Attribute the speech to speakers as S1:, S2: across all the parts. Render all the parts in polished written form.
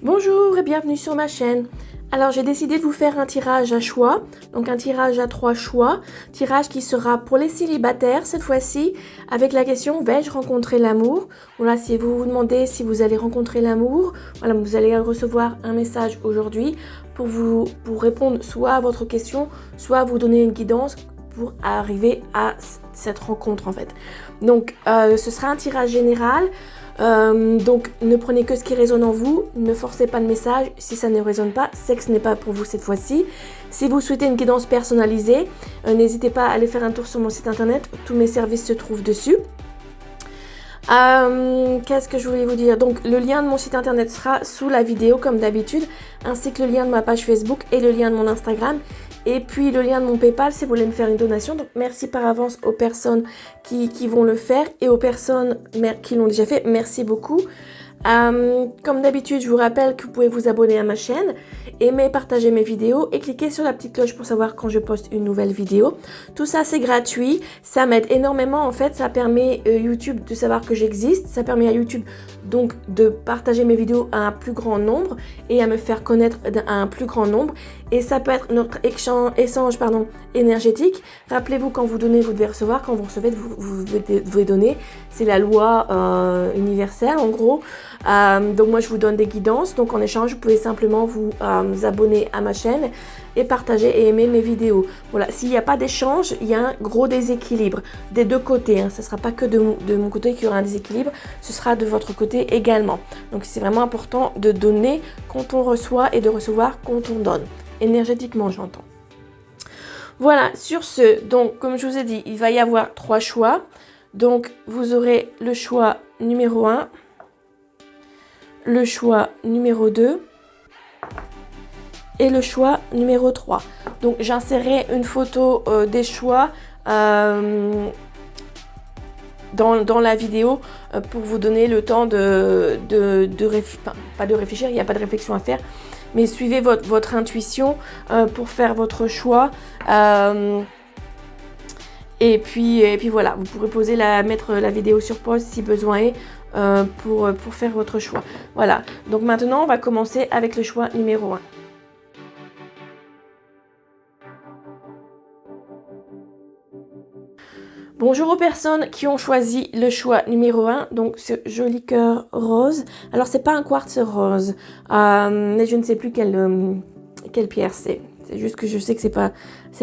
S1: Bonjour et bienvenue sur ma chaîne. Alors j'ai décidé de vous faire un tirage à choix, donc un tirage à 3 choix, tirage qui sera pour les célibataires cette fois-ci, avec la question vais-je rencontrer l'amour? Voilà, si vous vous demandez si vous allez rencontrer l'amour, voilà, vous allez recevoir un message aujourd'hui pour répondre soit à votre question, soit vous donner une guidance pour arriver à cette rencontre en fait. Donc ce sera un tirage général. Donc ne prenez que ce qui résonne en vous, ne forcez pas le message, si ça ne résonne pas, c'est que ce n'est pas pour vous cette fois-ci. Si vous souhaitez une guidance personnalisée, n'hésitez pas à aller faire un tour sur mon site internet, tous mes services se trouvent dessus. Qu'est-ce que je voulais vous dire? Donc le lien de mon site internet sera sous la vidéo comme d'habitude, ainsi que le lien de ma page Facebook et le lien de mon Instagram. Et puis le lien de mon PayPal si vous voulez me faire une donation. Donc merci par avance aux personnes qui vont le faire et aux personnes qui l'ont déjà fait. Merci beaucoup. Comme d'habitude, je vous rappelle que vous pouvez vous abonner à ma chaîne, aimer, partager mes vidéos et cliquer sur la petite cloche pour savoir quand je poste une nouvelle vidéo. Tout ça, c'est gratuit. Ça m'aide énormément. En fait, ça permet YouTube de savoir que j'existe. Ça permet à YouTube donc de partager mes vidéos à un plus grand nombre et à me faire connaître à un plus grand nombre. Et ça peut être notre échange énergétique. Rappelez-vous, quand vous donnez, vous devez recevoir. Quand vous recevez, vous devez donner. C'est la loi universelle, en gros. Donc moi, je vous donne des guidances. Donc en échange, vous pouvez simplement vous abonner à ma chaîne et partager et aimer mes vidéos. Voilà, s'il n'y a pas d'échange, il y a un gros déséquilibre des deux côtés. Ce ne sera pas que de mon côté qu'il y aura un déséquilibre, ce sera de votre côté également. Donc c'est vraiment important de donner quand on reçoit et de recevoir quand on donne. Énergétiquement, j'entends. Voilà, sur ce, donc comme je vous ai dit, il va y avoir 3 choix. Donc vous aurez le choix numéro 1, le choix numéro 2 et le choix numéro 3. Donc j'insérerai une photo des choix dans la vidéo pour vous donner le temps pas de réfléchir, il n'y a pas de réflexion à faire, mais suivez votre intuition pour faire votre choix. Et puis voilà, vous pourrez mettre la vidéo sur pause si besoin est pour faire votre choix. Voilà, donc maintenant on va commencer avec le choix numéro 1. Bonjour aux personnes qui ont choisi le choix numéro 1, donc ce joli cœur rose. Alors c'est pas un quartz rose, mais je ne sais plus quelle pierre c'est. C'est juste que je sais que c'est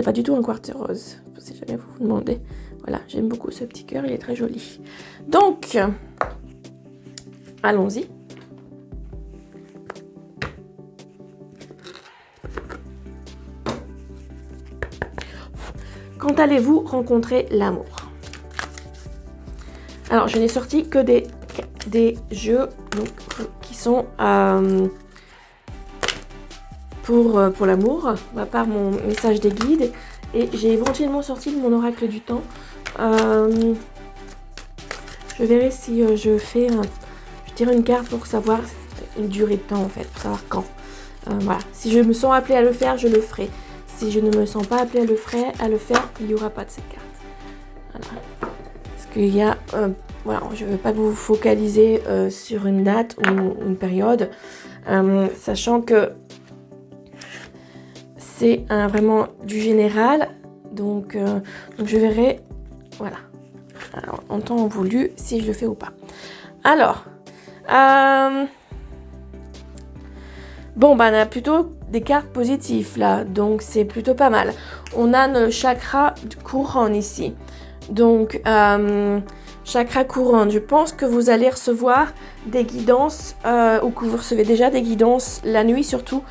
S1: pas du tout un quartz rose, si jamais vous vous demandez. Voilà, j'aime beaucoup ce petit cœur, il est très joli. Donc, allons-y. Quand allez-vous rencontrer l'amour? Alors, je n'ai sorti que des jeux donc, qui sont pour l'amour, à part mon message des guides. Et j'ai éventuellement sorti de mon oracle du temps. Je verrai si je tire une carte pour savoir une durée de temps en fait, pour savoir quand. Voilà. Si je me sens appelée à le faire, je le ferai. Si je ne me sens pas appelée à le faire, il n'y aura pas de cette carte. Voilà. Parce qu'il y a, voilà, je ne veux pas vous focaliser sur une date ou une période, sachant que c'est vraiment du général. Donc je verrai, voilà, alors, en temps voulu, si je le fais ou pas. Alors, bon, on a plutôt des cartes positives là, donc c'est plutôt pas mal. On a le chakra couronne ici. Donc, chakra couronne, je pense que vous allez recevoir des guidances, ou que vous recevez déjà des guidances la nuit surtout,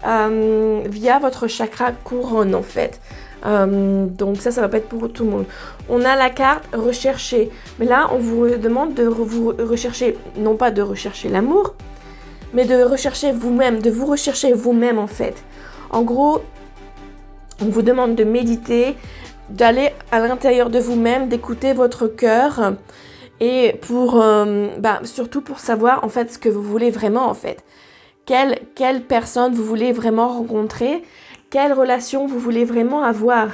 S1: via votre chakra couronne en fait. Donc ça va pas être pour tout le monde. On a la carte rechercher, mais là on vous demande de vous rechercher, non pas de rechercher l'amour, mais de rechercher vous-même, de vous rechercher vous-même en fait. En gros, on vous demande de méditer, d'aller à l'intérieur de vous-même, d'écouter votre cœur et surtout pour savoir en fait ce que vous voulez vraiment en fait. Quelle personne vous voulez vraiment rencontrer, quelle relation vous voulez vraiment avoir.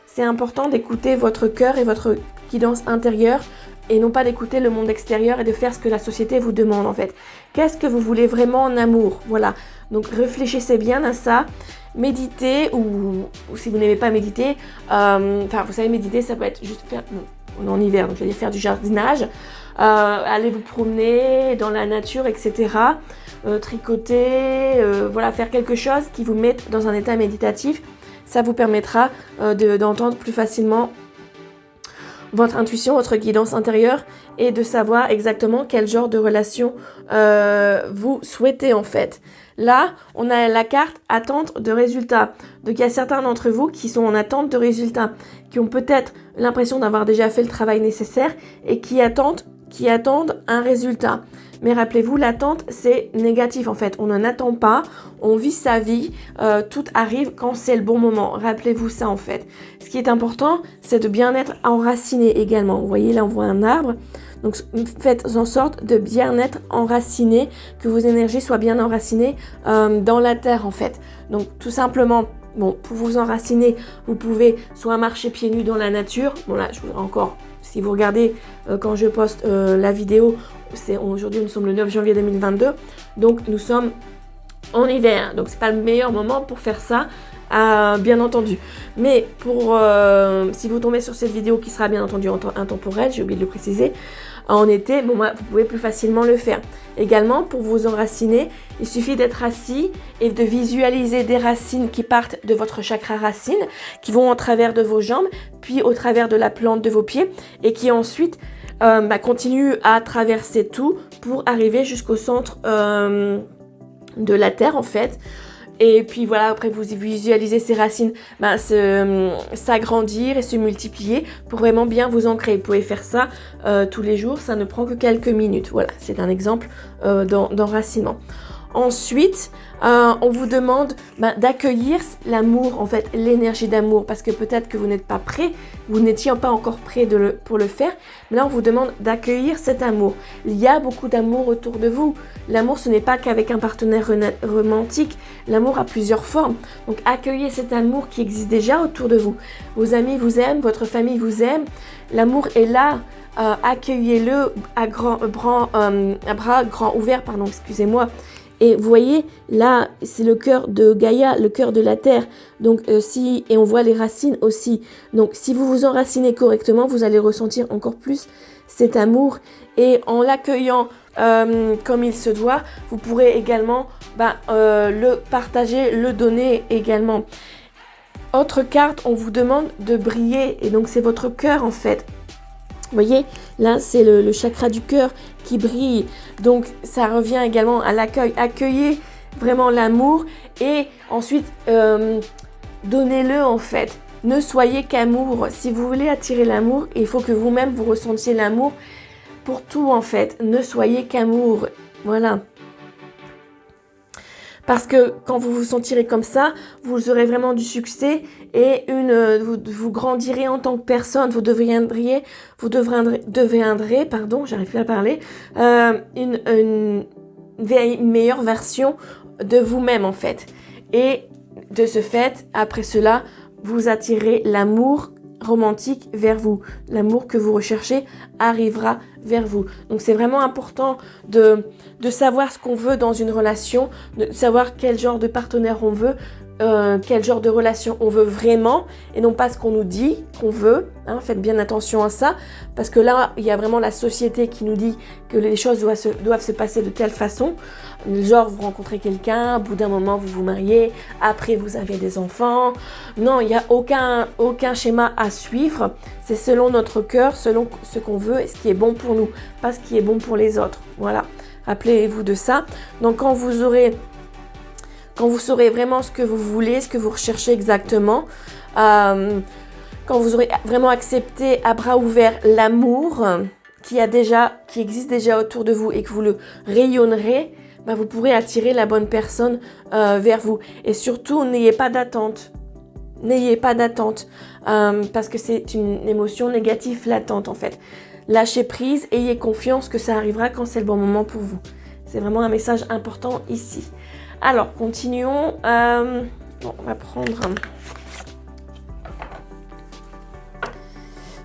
S1: C'est important d'écouter votre cœur et votre guidance intérieure et non pas d'écouter le monde extérieur et de faire ce que la société vous demande en fait. Qu'est-ce que vous voulez vraiment en amour? Voilà, donc réfléchissez bien à ça. Méditez ou si vous n'aimez pas méditer, enfin vous savez méditer ça peut être juste faire, on est en hiver donc je vais dire faire du jardinage, aller vous promener dans la nature etc. Tricoter, voilà faire quelque chose qui vous mette dans un état méditatif, ça vous permettra d'entendre plus facilement votre intuition, votre guidance intérieure et de savoir exactement quel genre de relation vous souhaitez en fait. Là, on a la carte attente de résultats. Donc, il y a certains d'entre vous qui sont en attente de résultats, qui ont peut-être l'impression d'avoir déjà fait le travail nécessaire et qui attendent un résultat. Mais rappelez-vous, l'attente, c'est négatif en fait. On n'en attend pas, on vit sa vie, tout arrive quand c'est le bon moment. Rappelez-vous ça en fait. Ce qui est important, c'est de bien être enraciné également. Vous voyez, là on voit un arbre. Donc faites en sorte de bien être enraciné, que vos énergies soient bien enracinées dans la terre en fait. Donc tout simplement, bon, pour vous enraciner, vous pouvez soit marcher pieds nus dans la nature. Bon là, je voudrais encore, si vous regardez quand je poste la vidéo, aujourd'hui nous sommes le 9 janvier 2022, donc nous sommes en hiver, donc c'est pas le meilleur moment pour faire ça, bien entendu. Mais pour si vous tombez sur cette vidéo qui sera bien entendu intemporelle, j'ai oublié de le préciser, en été, bon, vous pouvez plus facilement le faire. Également, pour vous enraciner, il suffit d'être assis et de visualiser des racines qui partent de votre chakra racine, qui vont au travers de vos jambes, puis au travers de la plante de vos pieds, et qui ensuite continuent à traverser tout pour arriver jusqu'au centre de la terre en fait. Et puis voilà, après vous visualisez ces racines s'agrandir et se multiplier pour vraiment bien vous ancrer. Vous pouvez faire ça tous les jours, ça ne prend que quelques minutes. Voilà, c'est un exemple d'enracinement. Ensuite, on vous demande d'accueillir l'amour, en fait, l'énergie d'amour, parce que peut-être que vous n'êtes pas prêt, vous n'étiez pas encore prêt pour le faire, mais là on vous demande d'accueillir cet amour. Il y a beaucoup d'amour autour de vous. L'amour, ce n'est pas qu'avec un partenaire romantique, l'amour a plusieurs formes. Donc accueillez cet amour qui existe déjà autour de vous. Vos amis vous aiment, votre famille vous aime, l'amour est là. Accueillez-le à bras grands ouverts, excusez-moi. Et vous voyez, là, c'est le cœur de Gaïa, le cœur de la terre. Donc, et on voit les racines aussi. Donc, si vous vous enracinez correctement, vous allez ressentir encore plus cet amour. Et en l'accueillant comme il se doit, vous pourrez également le partager, le donner également. Autre carte, on vous demande de briller. Et donc, c'est votre cœur en fait. Vous voyez, là, c'est le chakra du cœur qui brille. Donc, ça revient également à l'accueil. Accueillez vraiment l'amour et ensuite, donnez-le en fait. Ne soyez qu'amour. Si vous voulez attirer l'amour, il faut que vous-même, vous ressentiez l'amour pour tout en fait. Ne soyez qu'amour. Voilà. Parce que quand vous vous sentirez comme ça, vous aurez vraiment du succès et vous grandirez en tant que personne. Vous deviendrez, j'arrive plus à parler, une meilleure version de vous-même en fait. Et de ce fait, après cela, vous attirez l'amour romantique vers vous. L'amour que vous recherchez arrivera vers vous. Donc c'est vraiment important de savoir ce qu'on veut dans une relation, de savoir quel genre de partenaire on veut, quel genre de relation on veut vraiment et non pas ce qu'on nous dit qu'on veut. Faites bien attention à ça parce que là, il y a vraiment la société qui nous dit que les choses doivent se passer de telle façon. Genre, vous rencontrez quelqu'un, au bout d'un moment, vous vous mariez, après, vous avez des enfants. Non, il n'y a aucun schéma à suivre. C'est selon notre cœur, selon ce qu'on veut et ce qui est bon pour nous, pas ce qui est bon pour les autres. Voilà, rappelez-vous de ça. Donc, quand vous saurez vraiment ce que vous voulez, ce que vous recherchez exactement, quand vous aurez vraiment accepté à bras ouverts l'amour qui existe déjà autour de vous et que vous le rayonnerez, vous pourrez attirer la bonne personne vers vous. Et surtout, n'ayez pas d'attente. N'ayez pas d'attente parce que c'est une émotion négative latente en fait. Lâchez prise, ayez confiance que ça arrivera quand c'est le bon moment pour vous. C'est vraiment un message important ici. Alors, continuons. On va prendre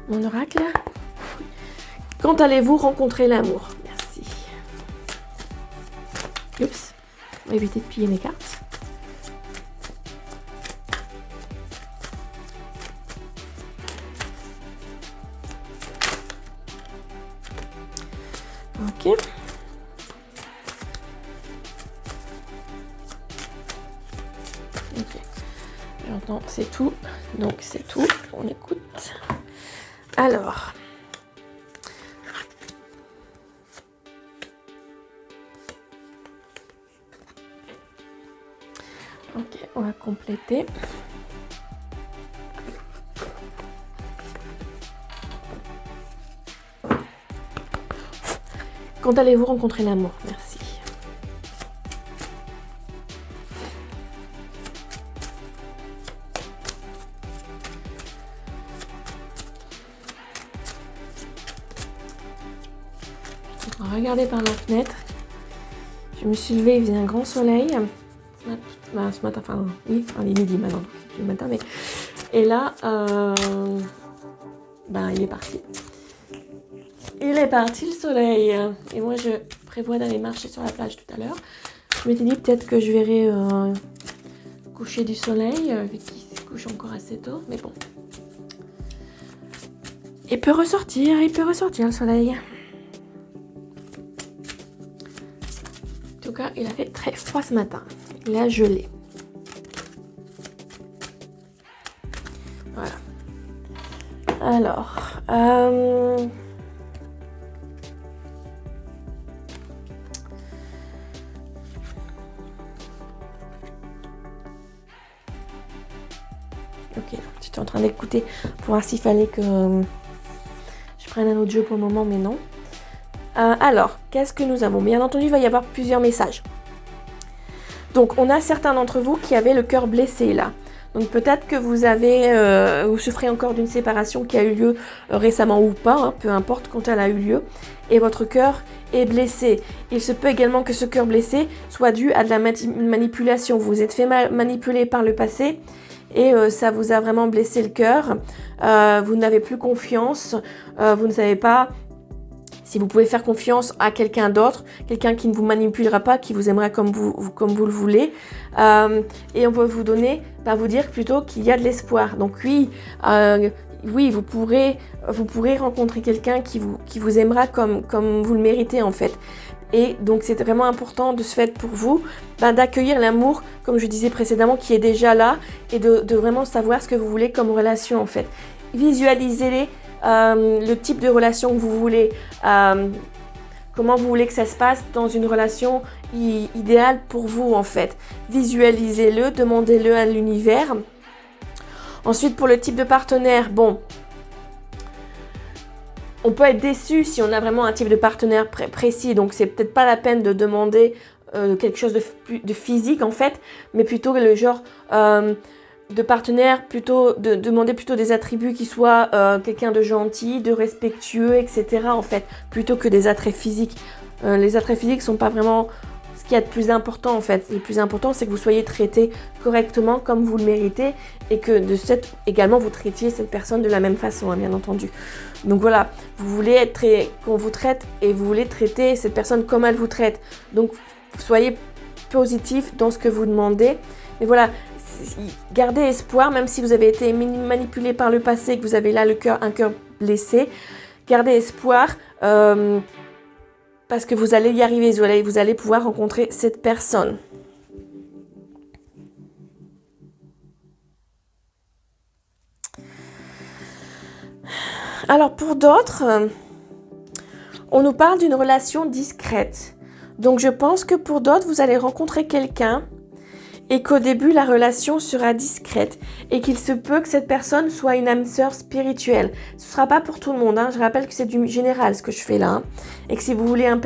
S1: mon oracle. Quand allez-vous rencontrer l'amour? Merci. Oups, on va éviter de piller mes cartes. Ok. Ok. J'entends, c'est tout. Donc c'est tout. On écoute. Alors. Ok, on va compléter. Quand allez-vous rencontrer l'amour? Merci. On va regarder par la fenêtre. Je me suis levée, il faisait un grand soleil. Ce matin, enfin, oui, il est midi maintenant, c'est le matin, mais... Et là, il est parti. Il est parti le soleil. Et moi, je prévois d'aller marcher sur la plage tout à l'heure. Je m'étais dit peut-être que je verrai coucher du soleil, vu qu'il se couche encore assez tôt, mais bon. Il peut ressortir le soleil. En tout cas, il a fait très froid ce matin. Il a gelé. Voilà. Alors, ok, j'étais en train d'écouter pour voir s'il fallait que je prenne un autre jeu pour le moment, mais non. Alors, qu'est-ce que nous avons? Bien entendu, il va y avoir plusieurs messages. Donc, on a certains d'entre vous qui avaient le cœur blessé là. Donc, peut-être que vous souffrez encore d'une séparation qui a eu lieu récemment ou pas, hein, peu importe quand elle a eu lieu, et votre cœur est blessé. Il se peut également que ce cœur blessé soit dû à de la manipulation. Vous vous êtes fait manipuler par le passé et ça vous a vraiment blessé le cœur. Vous n'avez plus confiance, vous ne savez pas si vous pouvez faire confiance à quelqu'un d'autre, quelqu'un qui ne vous manipulera pas, qui vous aimera comme vous le voulez. Et on va vous dire plutôt qu'il y a de l'espoir. Donc oui, vous pourrez rencontrer quelqu'un qui vous aimera comme vous le méritez en fait. Et donc c'est vraiment important de ce fait pour vous d'accueillir l'amour, comme je disais précédemment, qui est déjà là et de vraiment savoir ce que vous voulez comme relation en fait. Visualisez-les. Le type de relation que vous voulez, comment vous voulez que ça se passe dans une relation idéale pour vous en fait. Visualisez-le, demandez-le à l'univers. Ensuite, pour le type de partenaire, bon, on peut être déçu si on a vraiment un type de partenaire précis, donc c'est peut-être pas la peine de demander quelque chose de physique en fait, mais plutôt le genre... de partenaire, demander plutôt des attributs qui soient quelqu'un de gentil, de respectueux, etc. en fait, plutôt que des attraits physiques. Les attraits physiques sont pas vraiment ce qu'il y a de plus important en fait. Le plus important, c'est que vous soyez traité correctement comme vous le méritez et que de ce fait également vous traitiez cette personne de la même façon, hein, bien entendu. Donc voilà, vous voulez qu'on vous traite et vous voulez traiter cette personne comme elle vous traite. Donc soyez positif dans ce que vous demandez. Mais voilà, gardez espoir, même si vous avez été manipulé par le passé, que vous avez là un cœur blessé. Gardez espoir parce que vous allez y arriver, vous allez pouvoir rencontrer cette personne. Alors pour d'autres, on nous parle d'une relation discrète. Donc je pense que pour d'autres, vous allez rencontrer quelqu'un et qu'au début, la relation sera discrète et qu'il se peut que cette personne soit une âme sœur spirituelle. Ce ne sera pas pour tout le monde, hein. Je rappelle que c'est du général ce que je fais là, hein. Et que si vous voulez un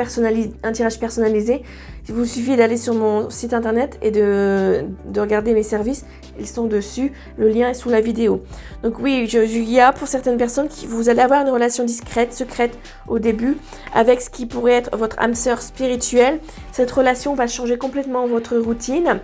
S1: tirage personnalisé, il vous suffit d'aller sur mon site internet et de regarder mes services. Ils sont dessus, le lien est sous la vidéo. Donc oui, il y a pour certaines personnes vous allez avoir une relation discrète, secrète au début, avec ce qui pourrait être votre âme sœur spirituelle. Cette relation va changer complètement votre routine.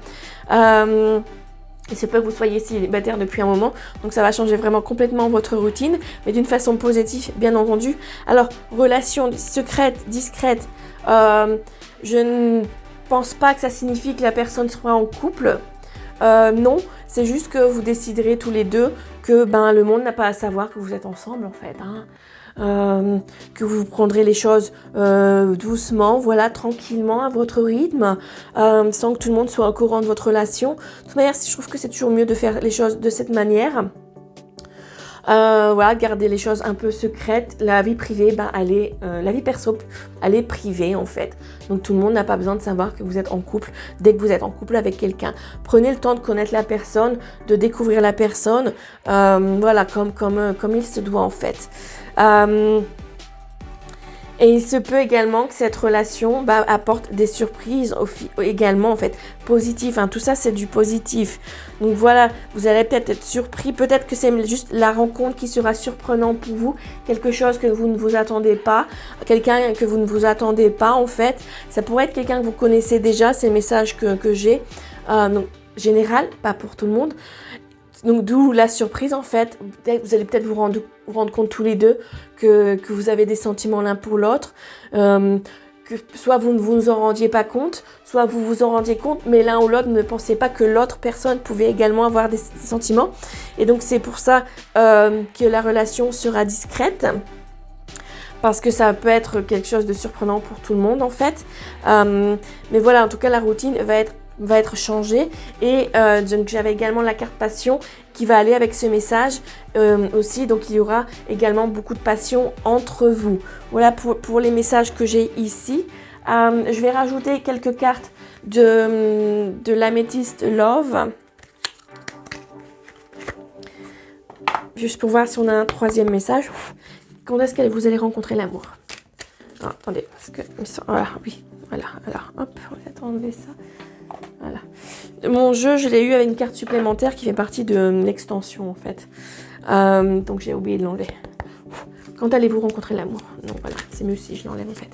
S1: Il se peut que vous soyez célibataire depuis un moment, donc ça va changer vraiment complètement votre routine, mais d'une façon positive, bien entendu. Alors, relation secrète, discrète, je ne pense pas que ça signifie que la personne sera en couple. Non, c'est juste que vous déciderez tous les deux que le monde n'a pas à savoir que vous êtes ensemble en fait. Que vous prendrez les choses doucement, voilà, tranquillement, à votre rythme, sans que tout le monde soit au courant de votre relation. De toute manière, je trouve que c'est toujours mieux de faire les choses de cette manière. Voilà, garder les choses un peu secrètes. La vie privée, la vie perso, elle est privée en fait. Donc tout le monde n'a pas besoin de savoir que vous êtes en couple dès que vous êtes en couple avec quelqu'un. Prenez le temps de connaître la personne, de découvrir la personne, voilà, comme il se doit en fait. Et il se peut également que cette relation apporte des surprises également en fait positives. Tout ça c'est du positif. Donc voilà, vous allez peut-être être surpris. Peut-être que c'est juste la rencontre qui sera surprenante pour vous. Quelque chose que vous ne vous attendez pas. Quelqu'un que vous ne vous attendez pas en fait. Ça pourrait être quelqu'un que vous connaissez déjà. C'est le message que j'ai. Donc général, pas pour tout le monde. Donc d'où la surprise en fait, vous allez peut-être vous rendre compte tous les deux que vous avez des sentiments l'un pour l'autre, que soit vous ne vous en rendiez pas compte, soit vous vous en rendiez compte, mais l'un ou l'autre ne pensait pas que l'autre personne pouvait également avoir des sentiments. Et donc c'est pour ça que la relation sera discrète. Parce que ça peut être quelque chose de surprenant pour tout le monde en fait. Mais voilà, en tout cas la routine va être changée. Et donc j'avais également la carte passion qui va aller avec ce message aussi. Donc il y aura également beaucoup de passion entre vous. Voilà pour les messages que j'ai ici. Je vais rajouter quelques cartes de l'améthyste Love. Juste pour voir si on a un troisième message. Quand est-ce que vous allez rencontrer l'amour? Attendez, parce que... Voilà, oui. Voilà, alors, hop, on va enlever ça. Voilà. Mon jeu, je l'ai eu avec une carte supplémentaire qui fait partie de l'extension, en fait. Donc, j'ai oublié de l'enlever. Quand allez-vous rencontrer l'amour? Donc, voilà, c'est mieux si je l'enlève, en fait.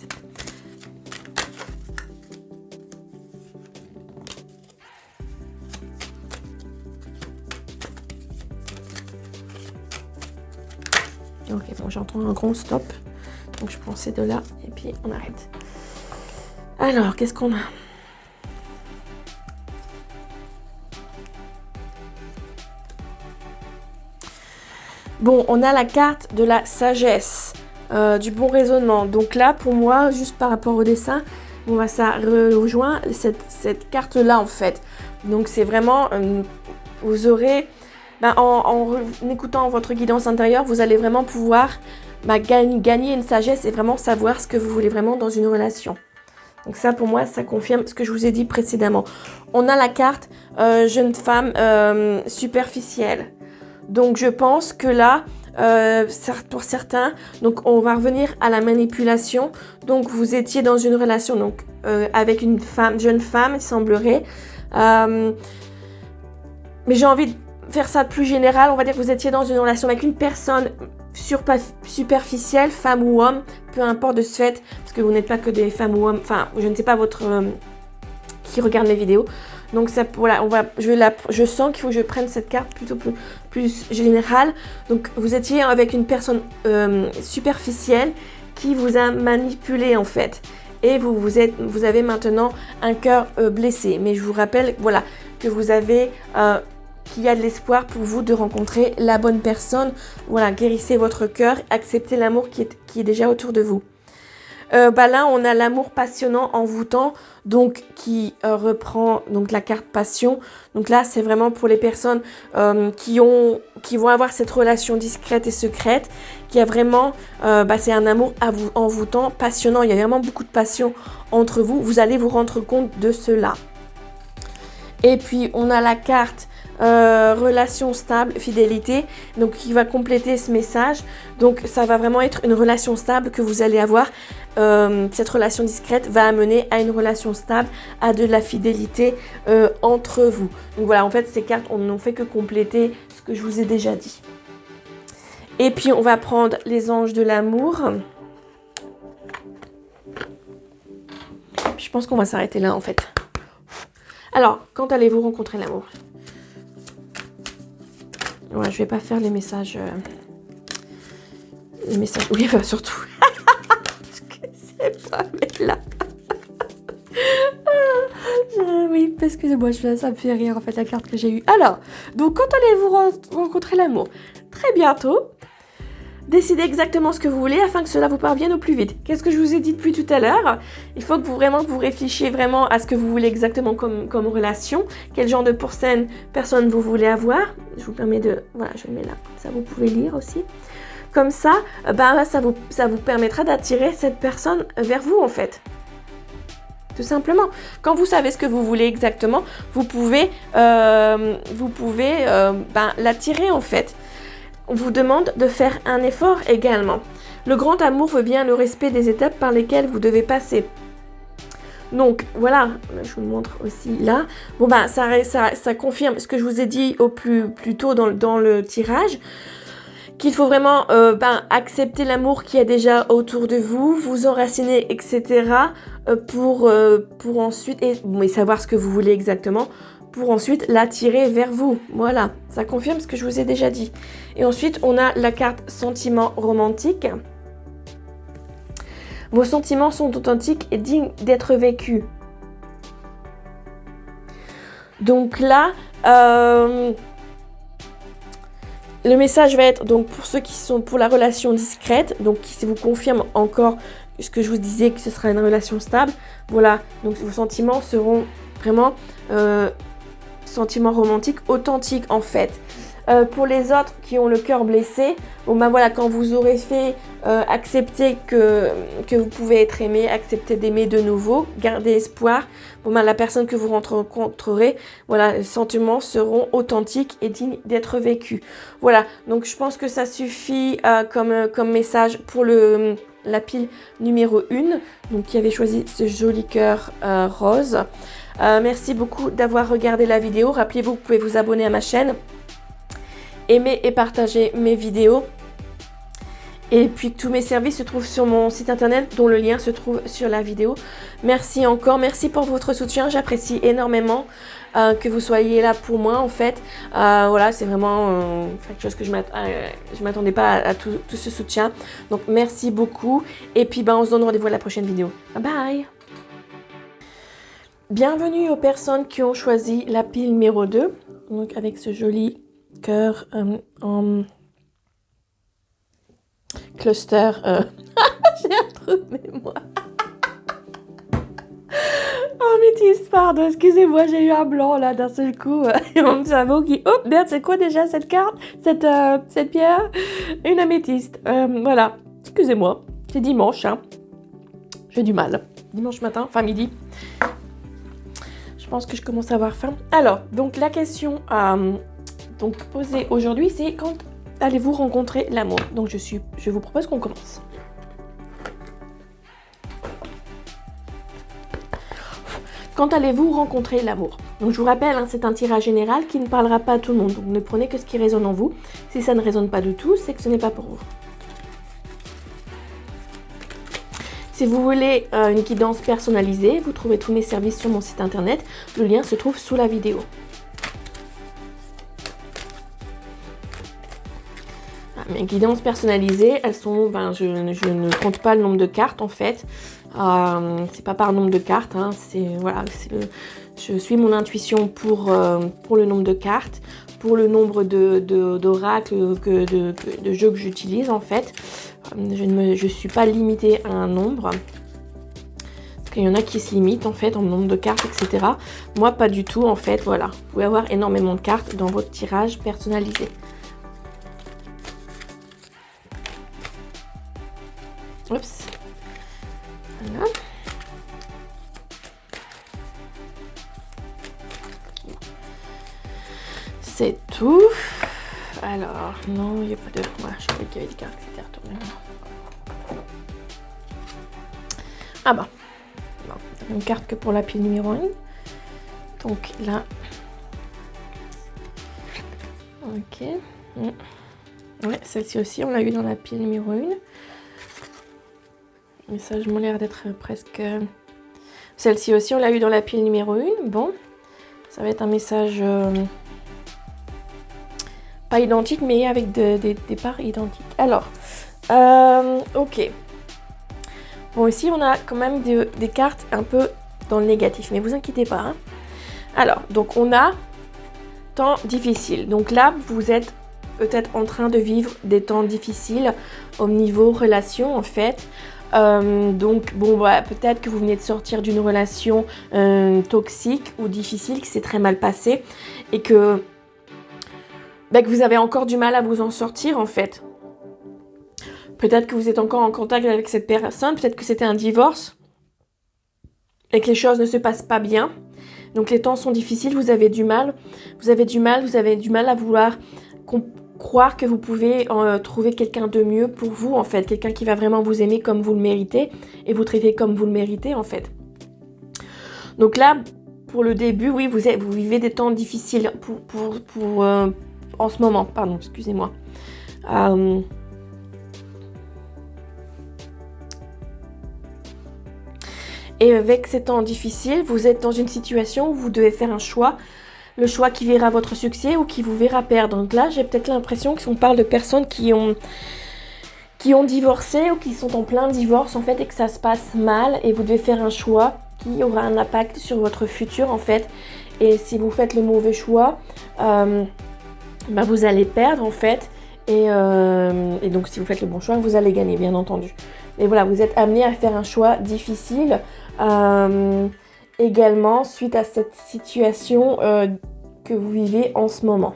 S1: Ok, bon, j'entends un gros stop. Donc, je prends ces deux-là et puis on arrête. Alors, qu'est-ce qu'on a? Bon, on a la carte de la sagesse, du bon raisonnement. Donc là, pour moi, juste par rapport au dessin, ça rejoint cette carte-là, en fait. Donc, c'est vraiment... vous aurez... en écoutant votre guidance intérieure, vous allez vraiment pouvoir gagner une sagesse et vraiment savoir ce que vous voulez vraiment dans une relation. Donc ça, pour moi, ça confirme ce que je vous ai dit précédemment. On a la carte jeune femme superficielle. Donc je pense que là, pour certains, donc on va revenir à la manipulation. Donc vous étiez dans une relation donc avec une jeune femme, il semblerait. Mais j'ai envie de faire ça plus général. On va dire que vous étiez dans une relation avec une personne superficielle, femme ou homme, peu importe de ce fait, parce que vous n'êtes pas que des femmes ou hommes. Enfin, je ne sais pas qui regarde mes vidéos. Donc ça, voilà, je sens qu'il faut que je prenne cette carte plutôt plus générale. Donc vous étiez avec une personne superficielle qui vous a manipulé en fait. Et vous avez maintenant un cœur blessé. Mais je vous rappelle, voilà, que vous avez... qu'il y a de l'espoir pour vous de rencontrer la bonne personne. Voilà, guérissez votre cœur, acceptez l'amour qui est déjà autour de vous. Là, on a l'amour passionnant, envoûtant, donc qui reprend donc la carte passion. Donc là, c'est vraiment pour les personnes qui vont avoir cette relation discrète et secrète, qui a vraiment, c'est un amour envoûtant, passionnant. Il y a vraiment beaucoup de passion entre vous. Vous allez vous rendre compte de cela. Et puis, on a la carte relation stable, fidélité, donc qui va compléter ce message. Donc ça va vraiment être une relation stable que vous allez avoir. Cette relation discrète va amener à une relation stable, à de la fidélité entre vous. Donc voilà, en fait ces cartes on n'ont fait que compléter ce que je vous ai déjà dit. Et puis on va prendre les anges de l'amour. Je pense qu'on va s'arrêter là en fait. Alors, quand allez-vous rencontrer l'amour? Ouais, je vais pas faire les messages. Les messages. Oui, enfin, surtout. Parce que c'est pas mais là. Oui, parce que moi, ça me fait rire en fait la carte que j'ai eue. Alors, donc quand allez-vous rencontrer l'amour? Très bientôt. Décidez exactement ce que vous voulez afin que cela vous parvienne au plus vite. Qu'est-ce que je vous ai dit depuis tout à l'heure? Il faut que vous réfléchissiez vraiment à ce que vous voulez exactement comme relation. Quel genre de personne vous voulez avoir. Je vous permets de... Voilà, je le mets là. Ça, vous pouvez lire aussi. Comme ça, ça vous permettra d'attirer cette personne vers vous en fait. Tout simplement. Quand vous savez ce que vous voulez exactement, vous pouvez l'attirer en fait. On vous demande de faire un effort également. Le grand amour veut bien le respect des étapes par lesquelles vous devez passer. Donc voilà, je vous le montre aussi là. Bon ça confirme ce que je vous ai dit au plus tôt dans le tirage, qu'il faut vraiment accepter l'amour qui est déjà autour de vous, vous enraciner, etc. Pour ensuite et savoir ce que vous voulez exactement. Pour ensuite l'attirer vers vous. Voilà, ça confirme ce que je vous ai déjà dit. Et ensuite, on a la carte sentiment romantique. Vos sentiments sont authentiques et dignes d'être vécus. Donc là, le message va être donc pour ceux qui sont pour la relation discrète, donc qui vous confirme encore ce que je vous disais que ce sera une relation stable. Voilà, donc vos sentiments seront vraiment sentiments romantiques authentiques en fait. Pour les autres qui ont le cœur blessé, bon voilà, quand vous aurez fait accepter que vous pouvez être aimé, accepter d'aimer de nouveau, garder espoir, la personne que vous rencontrerez, voilà, les sentiments seront authentiques et dignes d'être vécus. Voilà, donc je pense que ça suffit comme message pour la pile numéro 1, donc qui avait choisi ce joli cœur rose. Merci beaucoup d'avoir regardé la vidéo. Rappelez-vous, vous pouvez vous abonner à ma chaîne, aimer et partager mes vidéos. Et puis tous mes services se trouvent sur mon site internet, dont le lien se trouve sur la vidéo. Merci encore, merci pour votre soutien. J'apprécie énormément que vous soyez là pour moi en fait. Voilà, c'est vraiment quelque chose que je m'attendais pas à tout ce soutien. Donc merci beaucoup. Et puis on se donne rendez-vous à la prochaine vidéo. Bye bye. Bienvenue aux personnes qui ont choisi la pile numéro 2, donc avec ce joli cœur en cluster. J'ai un trou de mémoire. Oh métisse, pardon, excusez-moi, j'ai eu un blanc là d'un seul coup. Et mon cerveau qui... Oh merde, c'est quoi déjà cette carte, cette pierre? Une améthyste. Voilà, excusez-moi, c'est dimanche, hein. J'ai du mal. Dimanche matin, enfin midi. Je pense que je commence à avoir faim. Alors, donc la question posée aujourd'hui, c'est quand allez-vous rencontrer l'amour? Donc je vous propose qu'on commence. Quand allez-vous rencontrer l'amour? Donc je vous rappelle, c'est un tirage général qui ne parlera pas à tout le monde. Donc ne prenez que ce qui résonne en vous. Si ça ne résonne pas du tout, c'est que ce n'est pas pour vous. Si vous voulez une guidance personnalisée, vous trouvez tous mes services sur mon site internet. Le lien se trouve sous la vidéo. Mes guidances personnalisées, elles sont, je ne compte pas le nombre de cartes en fait. C'est pas par nombre de cartes, je suis mon intuition pour le nombre de cartes, pour le nombre d'oracles, de jeux que j'utilise en fait. Je suis pas limitée à un nombre. Parce qu'il y en a qui se limitent en fait en nombre de cartes, etc. Moi pas du tout en fait, voilà. Vous pouvez avoir énormément de cartes dans votre tirage personnalisé. Oups. Voilà. C'est tout. Alors, non, il n'y a pas de... Voilà, je croyais qu'il y avait des cartes qui étaient retournées. Ah bah. Non, une carte que pour la pile numéro 1. Donc là. Ok. Ouais, celle-ci aussi, on l'a eu dans la pile numéro 1. Mais ça, je m'en l'air d'être presque... Celle-ci aussi, on l'a eu dans la pile numéro 1. Bon, ça va être un message pas identiques, mais avec des parts identiques. Alors, ok. Bon, ici, on a quand même des cartes un peu dans le négatif, mais vous inquiétez pas. Hein. Alors, donc on a temps difficile. Donc là, vous êtes peut-être en train de vivre des temps difficiles au niveau relation, en fait. Donc, bon, bah, peut-être que vous venez de sortir d'une relation toxique ou difficile, qui s'est très mal passée, et que vous avez encore du mal à vous en sortir, en fait. Peut-être que vous êtes encore en contact avec cette personne, peut-être que c'était un divorce, et que les choses ne se passent pas bien. Donc les temps sont difficiles, vous avez du mal à vouloir croire que vous pouvez trouver quelqu'un de mieux pour vous, en fait. Quelqu'un qui va vraiment vous aimer comme vous le méritez et vous traiter comme vous le méritez, en fait. Donc là, pour le début, oui, vous vivez des temps difficiles en ce moment. Pardon, excusez-moi. Et avec ces temps difficiles, vous êtes dans une situation où vous devez faire un choix. Le choix qui verra votre succès ou qui vous verra perdre. Donc là, j'ai peut-être l'impression qu'on parle de personnes qui ont divorcé ou qui sont en plein divorce, en fait, et que ça se passe mal. Et vous devez faire un choix qui aura un impact sur votre futur, en fait. Et si vous faites le mauvais choix, vous allez perdre, en fait. Et donc, si vous faites le bon choix, vous allez gagner, bien entendu. Et voilà, vous êtes amené à faire un choix difficile également suite à cette situation que vous vivez en ce moment.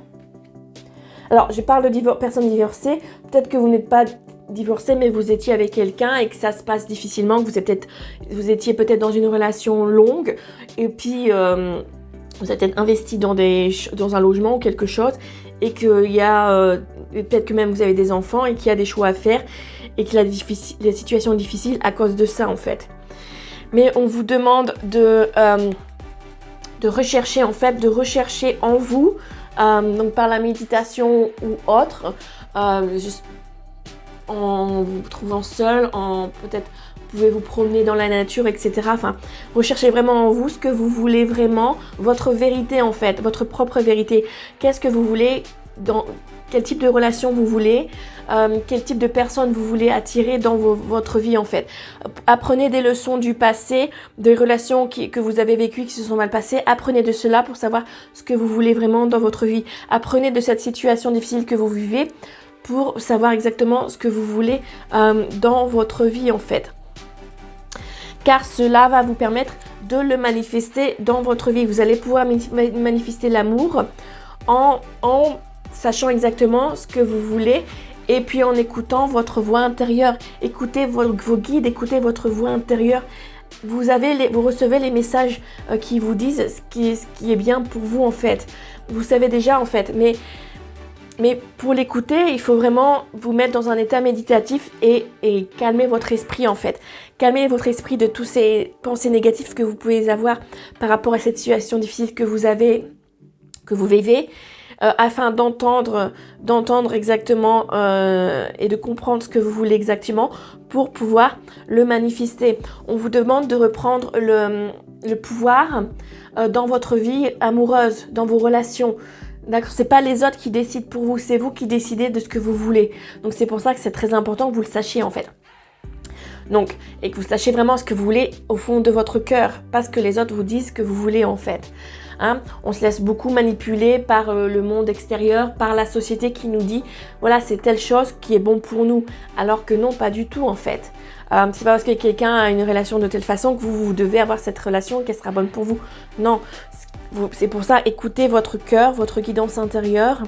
S1: Alors, je parle de personnes divorcées. Peut-être que vous n'êtes pas divorcé, mais vous étiez avec quelqu'un et que ça se passe difficilement, que vous étiez peut-être dans une relation longue et puis vous êtes peut-être investi dans un logement ou quelque chose et qu'il y a peut-être que même vous avez des enfants et qu'il y a des choix à faire et que la situation est difficile à cause de ça, en fait. Mais on vous demande de rechercher, en fait, en vous, donc par la méditation ou autre, juste en vous trouvant seul, peut-être vous pouvez vous promener dans la nature, etc. Enfin, recherchez vraiment en vous ce que vous voulez vraiment, votre vérité, en fait, votre propre vérité. Qu'est-ce que vous voulez, quel type de relation vous voulez, quel type de personne vous voulez attirer dans votre vie, en fait. Apprenez des leçons du passé, des relations que vous avez vécues qui se sont mal passées. Apprenez de cela pour savoir ce que vous voulez vraiment dans votre vie. Apprenez de cette situation difficile que vous vivez pour savoir exactement ce que vous voulez dans votre vie, en fait. Car cela va vous permettre de le manifester dans votre vie. Vous allez pouvoir manifester l'amour en sachant exactement ce que vous voulez et puis en écoutant votre voix intérieure. Écoutez vos guides, écoutez votre voix intérieure. Vous recevez les messages qui vous disent ce qui est bien pour vous, en fait. Vous savez déjà, en fait, mais pour l'écouter, il faut vraiment vous mettre dans un état méditatif et calmer votre esprit, en fait. Calmer votre esprit de tous ces pensées négatives que vous pouvez avoir par rapport à cette situation difficile que vous vivez, afin d'entendre exactement et de comprendre ce que vous voulez exactement pour pouvoir le manifester. On vous demande de reprendre le pouvoir dans votre vie amoureuse, dans vos relations. D'accord, c'est pas les autres qui décident pour vous, c'est vous qui décidez de ce que vous voulez. Donc c'est pour ça que c'est très important que vous le sachiez, en fait. Donc, et que vous sachiez vraiment ce que vous voulez au fond de votre cœur, pas ce que les autres vous disent que vous voulez, en fait. Hein, on se laisse beaucoup manipuler par le monde extérieur, par la société qui nous dit voilà, c'est telle chose qui est bon pour nous, alors que non, pas du tout, en fait. C'est pas parce que quelqu'un a une relation de telle façon que vous devez avoir cette relation qu'elle sera bonne pour vous. Non, c'est pour ça, écoutez votre cœur, votre guidance intérieure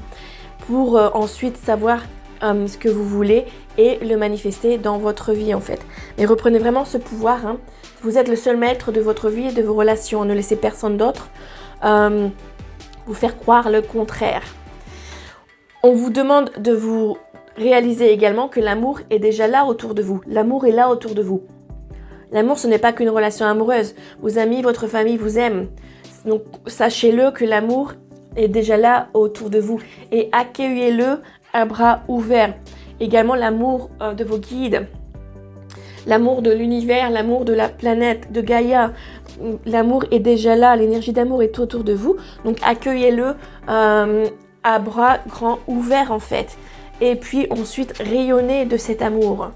S1: pour ensuite savoir ce que vous voulez et le manifester dans votre vie, en fait. Mais reprenez vraiment ce pouvoir. Hein. Vous êtes le seul maître de votre vie et de vos relations. Ne laissez personne d'autre vous faire croire le contraire. On vous demande de vous réaliser également que l'amour est déjà là autour de vous. L'amour est là autour de vous. L'amour, ce n'est pas qu'une relation amoureuse. Vos amis, votre famille vous aiment. Donc, sachez-le que l'amour est déjà là autour de vous. Et accueillez-le à bras ouverts. Également, l'amour de vos guides. L'amour de l'univers, l'amour de la planète, de Gaïa. L'amour est déjà là, l'énergie d'amour est autour de vous. Donc accueillez-le à bras grands ouverts en fait. Et puis ensuite rayonner de cet amour.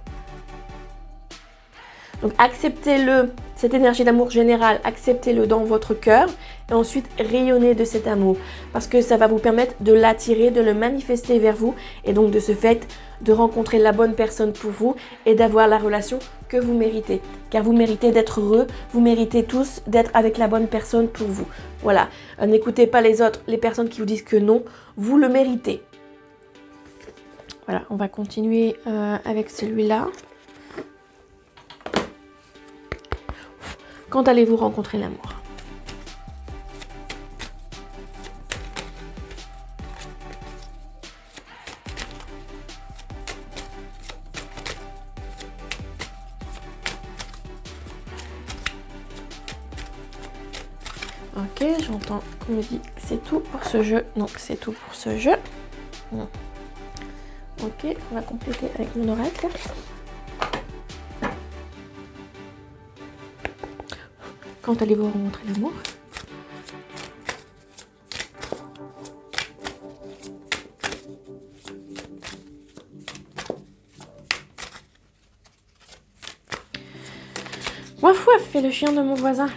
S1: Donc acceptez-le, cette énergie d'amour générale, acceptez-le dans votre cœur et ensuite rayonnez de cet amour. Parce que ça va vous permettre de l'attirer, de le manifester vers vous et donc de ce fait de rencontrer la bonne personne pour vous et d'avoir la relation que vous méritez. Car vous méritez d'être heureux, vous méritez tous d'être avec la bonne personne pour vous. Voilà, n'écoutez pas les autres, les personnes qui vous disent que non, vous le méritez. Voilà, on va continuer avec celui-là. Quand allez-vous rencontrer l'amour? Ok, j'entends qu'on me dit que c'est tout pour ce jeu. Donc c'est tout pour ce jeu. Ok, on va compléter avec mon oracle. Quand allez-vous rencontrer l'amour? Waf waf, fait le chien de mon voisin.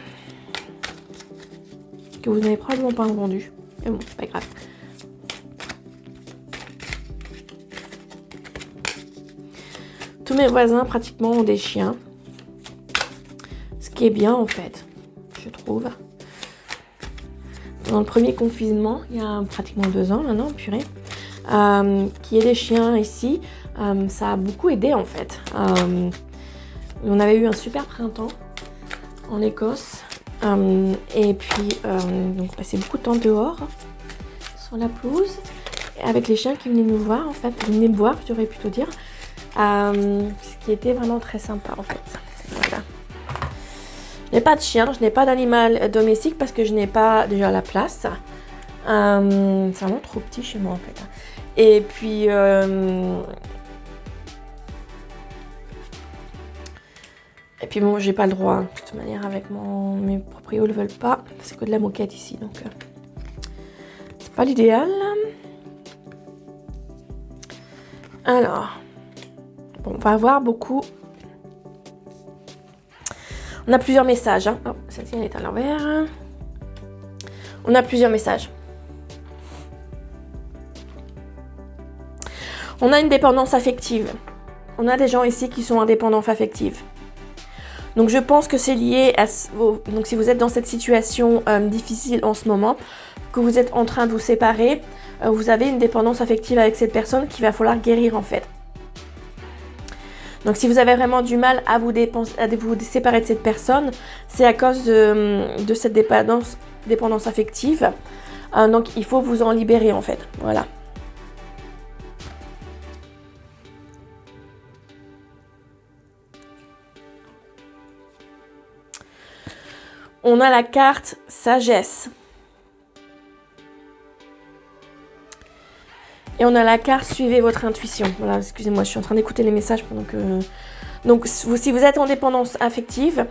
S1: Que vous n'avez probablement pas entendu. Mais bon, c'est pas grave. Tous mes voisins pratiquement ont des chiens. Ce qui est bien en fait, je trouve. Dans le premier confinement, il y a pratiquement 2 ans maintenant, purée, qu'il y ait des chiens ici, ça a beaucoup aidé en fait. On avait eu un super printemps en Écosse. Et puis, donc, passé beaucoup de temps dehors, sur la pelouse, avec les chiens qui venaient nous voir, en fait, venaient me voir, j'aurais plutôt dire, ce qui était vraiment très sympa, en fait. Voilà. Je n'ai pas de chien, je n'ai pas d'animal domestique parce que je n'ai pas déjà la place. C'est vraiment trop petit chez moi, en fait. Et puis, bon, j'ai pas le droit, de toute manière, avec mes proprios le veulent pas. C'est que de la moquette ici, donc c'est pas l'idéal. Alors, bon, on va avoir beaucoup. On a plusieurs messages. Hein. Oh, celle-ci elle est à l'envers. On a plusieurs messages. On a une dépendance affective. On a des gens ici qui sont en dépendance affective. Donc je pense que c'est lié à... Donc si vous êtes dans cette situation difficile en ce moment, que vous êtes en train de vous séparer, vous avez une dépendance affective avec cette personne qu'il va falloir guérir en fait. Donc si vous avez vraiment du mal à vous séparer de cette personne, c'est à cause de cette dépendance affective. Donc il faut vous en libérer en fait. Voilà. On a la carte sagesse. Et on a la carte suivez votre intuition. Voilà, excusez-moi, je suis en train d'écouter les messages pendant que... Donc, si vous êtes en dépendance affective,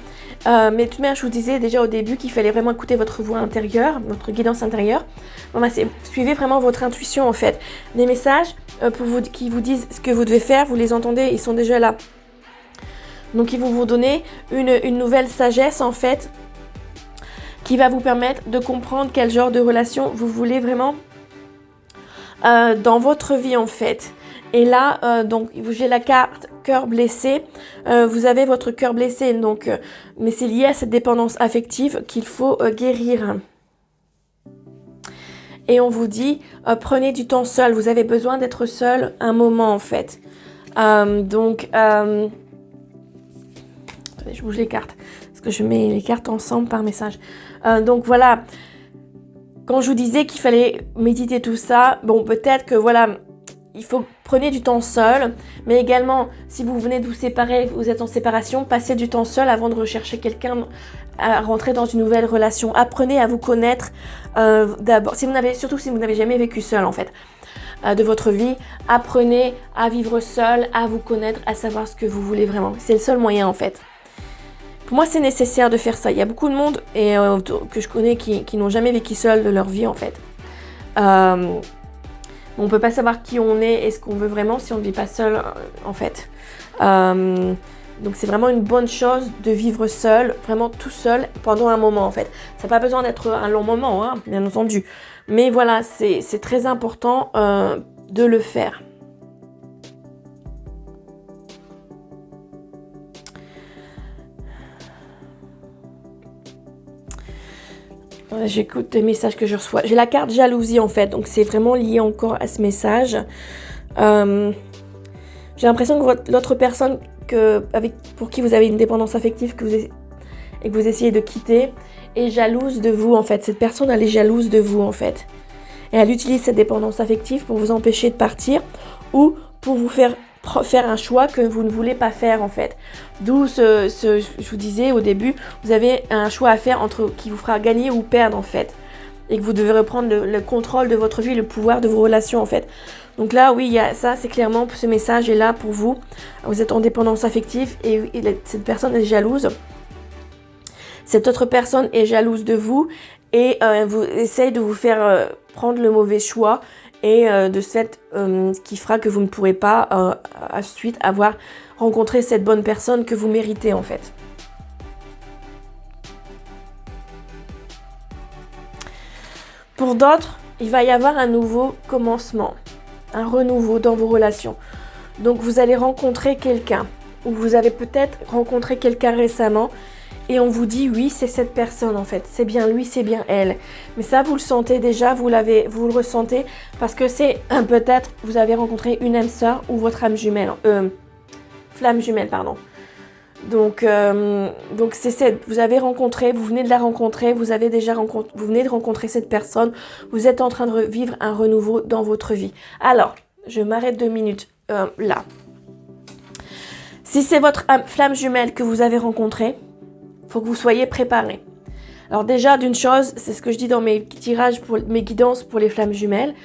S1: mais tout de même, je vous disais déjà au début qu'il fallait vraiment écouter votre voix intérieure, votre guidance intérieure. Bon, suivez vraiment votre intuition en fait. Les messages qui vous disent ce que vous devez faire, vous les entendez, ils sont déjà là. Donc, ils vont vous donner une nouvelle sagesse en fait, qui va vous permettre de comprendre quel genre de relation vous voulez vraiment dans votre vie en fait. Et là, donc j'ai la carte cœur blessé. Vous avez votre cœur blessé, donc, mais c'est lié à cette dépendance affective qu'il faut guérir. Et on vous dit, prenez du temps seul. Vous avez besoin d'être seul un moment en fait. Attendez, je bouge les cartes. Parce que je mets les cartes ensemble par message. Donc voilà, quand je vous disais qu'il fallait méditer tout ça, bon peut-être que voilà, il faut prenez du temps seul, mais également si vous venez de vous séparer, vous êtes en séparation, passez du temps seul avant de rechercher quelqu'un, à rentrer dans une nouvelle relation. Apprenez à vous connaître d'abord, surtout si vous n'avez jamais vécu seul en fait. De votre vie, apprenez à vivre seul, à vous connaître, à savoir ce que vous voulez vraiment. C'est le seul moyen en fait. Pour moi, c'est nécessaire de faire ça. Il y a beaucoup de monde que je connais qui n'ont jamais vécu seul de leur vie, en fait. On ne peut pas savoir qui on est et ce qu'on veut vraiment si on ne vit pas seul, en fait. Donc c'est vraiment une bonne chose de vivre seul, vraiment tout seul pendant un moment en fait. Ça n'a pas besoin d'être un long moment, hein, bien entendu. Mais voilà, c'est très important de le faire. J'écoute les messages que je reçois. J'ai la carte jalousie en fait, donc c'est vraiment lié encore à ce message. J'ai l'impression que l'autre personne pour qui vous avez une dépendance affective et que vous essayez de quitter est jalouse de vous en fait. Cette personne, elle est jalouse de vous en fait. Et elle utilise cette dépendance affective pour vous empêcher de partir ou pour vous faire un choix que vous ne voulez pas faire en fait. D'où je vous disais au début, vous avez un choix à faire qui vous fera gagner ou perdre en fait. Et que vous devez reprendre le contrôle de votre vie, le pouvoir de vos relations en fait. Donc là, oui, ça, c'est clairement, ce message est là pour vous. Vous êtes en dépendance affective et cette personne est jalouse. Cette autre personne est jalouse de vous et vous essaye de vous faire prendre le mauvais choix et de ce fait, ce qui fera que vous ne pourrez pas ensuite avoir rencontré cette bonne personne que vous méritez en fait. Pour d'autres, il va y avoir un nouveau commencement, un renouveau dans vos relations. Donc vous allez rencontrer quelqu'un ou vous avez peut-être rencontré quelqu'un récemment et on vous dit oui, c'est cette personne en fait, c'est bien lui, c'est bien elle. Mais ça vous le sentez déjà, vous le ressentez parce que c'est peut-être vous avez rencontré une âme sœur ou votre âme jumelle, flamme jumelle pardon. Donc vous venez de la rencontrer, vous venez de rencontrer cette personne, vous êtes en train de vivre un renouveau dans votre vie. Alors, je m'arrête 2 minutes là. Si c'est votre flamme jumelle que vous avez rencontrée, il faut que vous soyez préparés. Alors déjà, d'une chose, c'est ce que je dis dans mes tirages, pour mes guidances pour les flammes jumelles,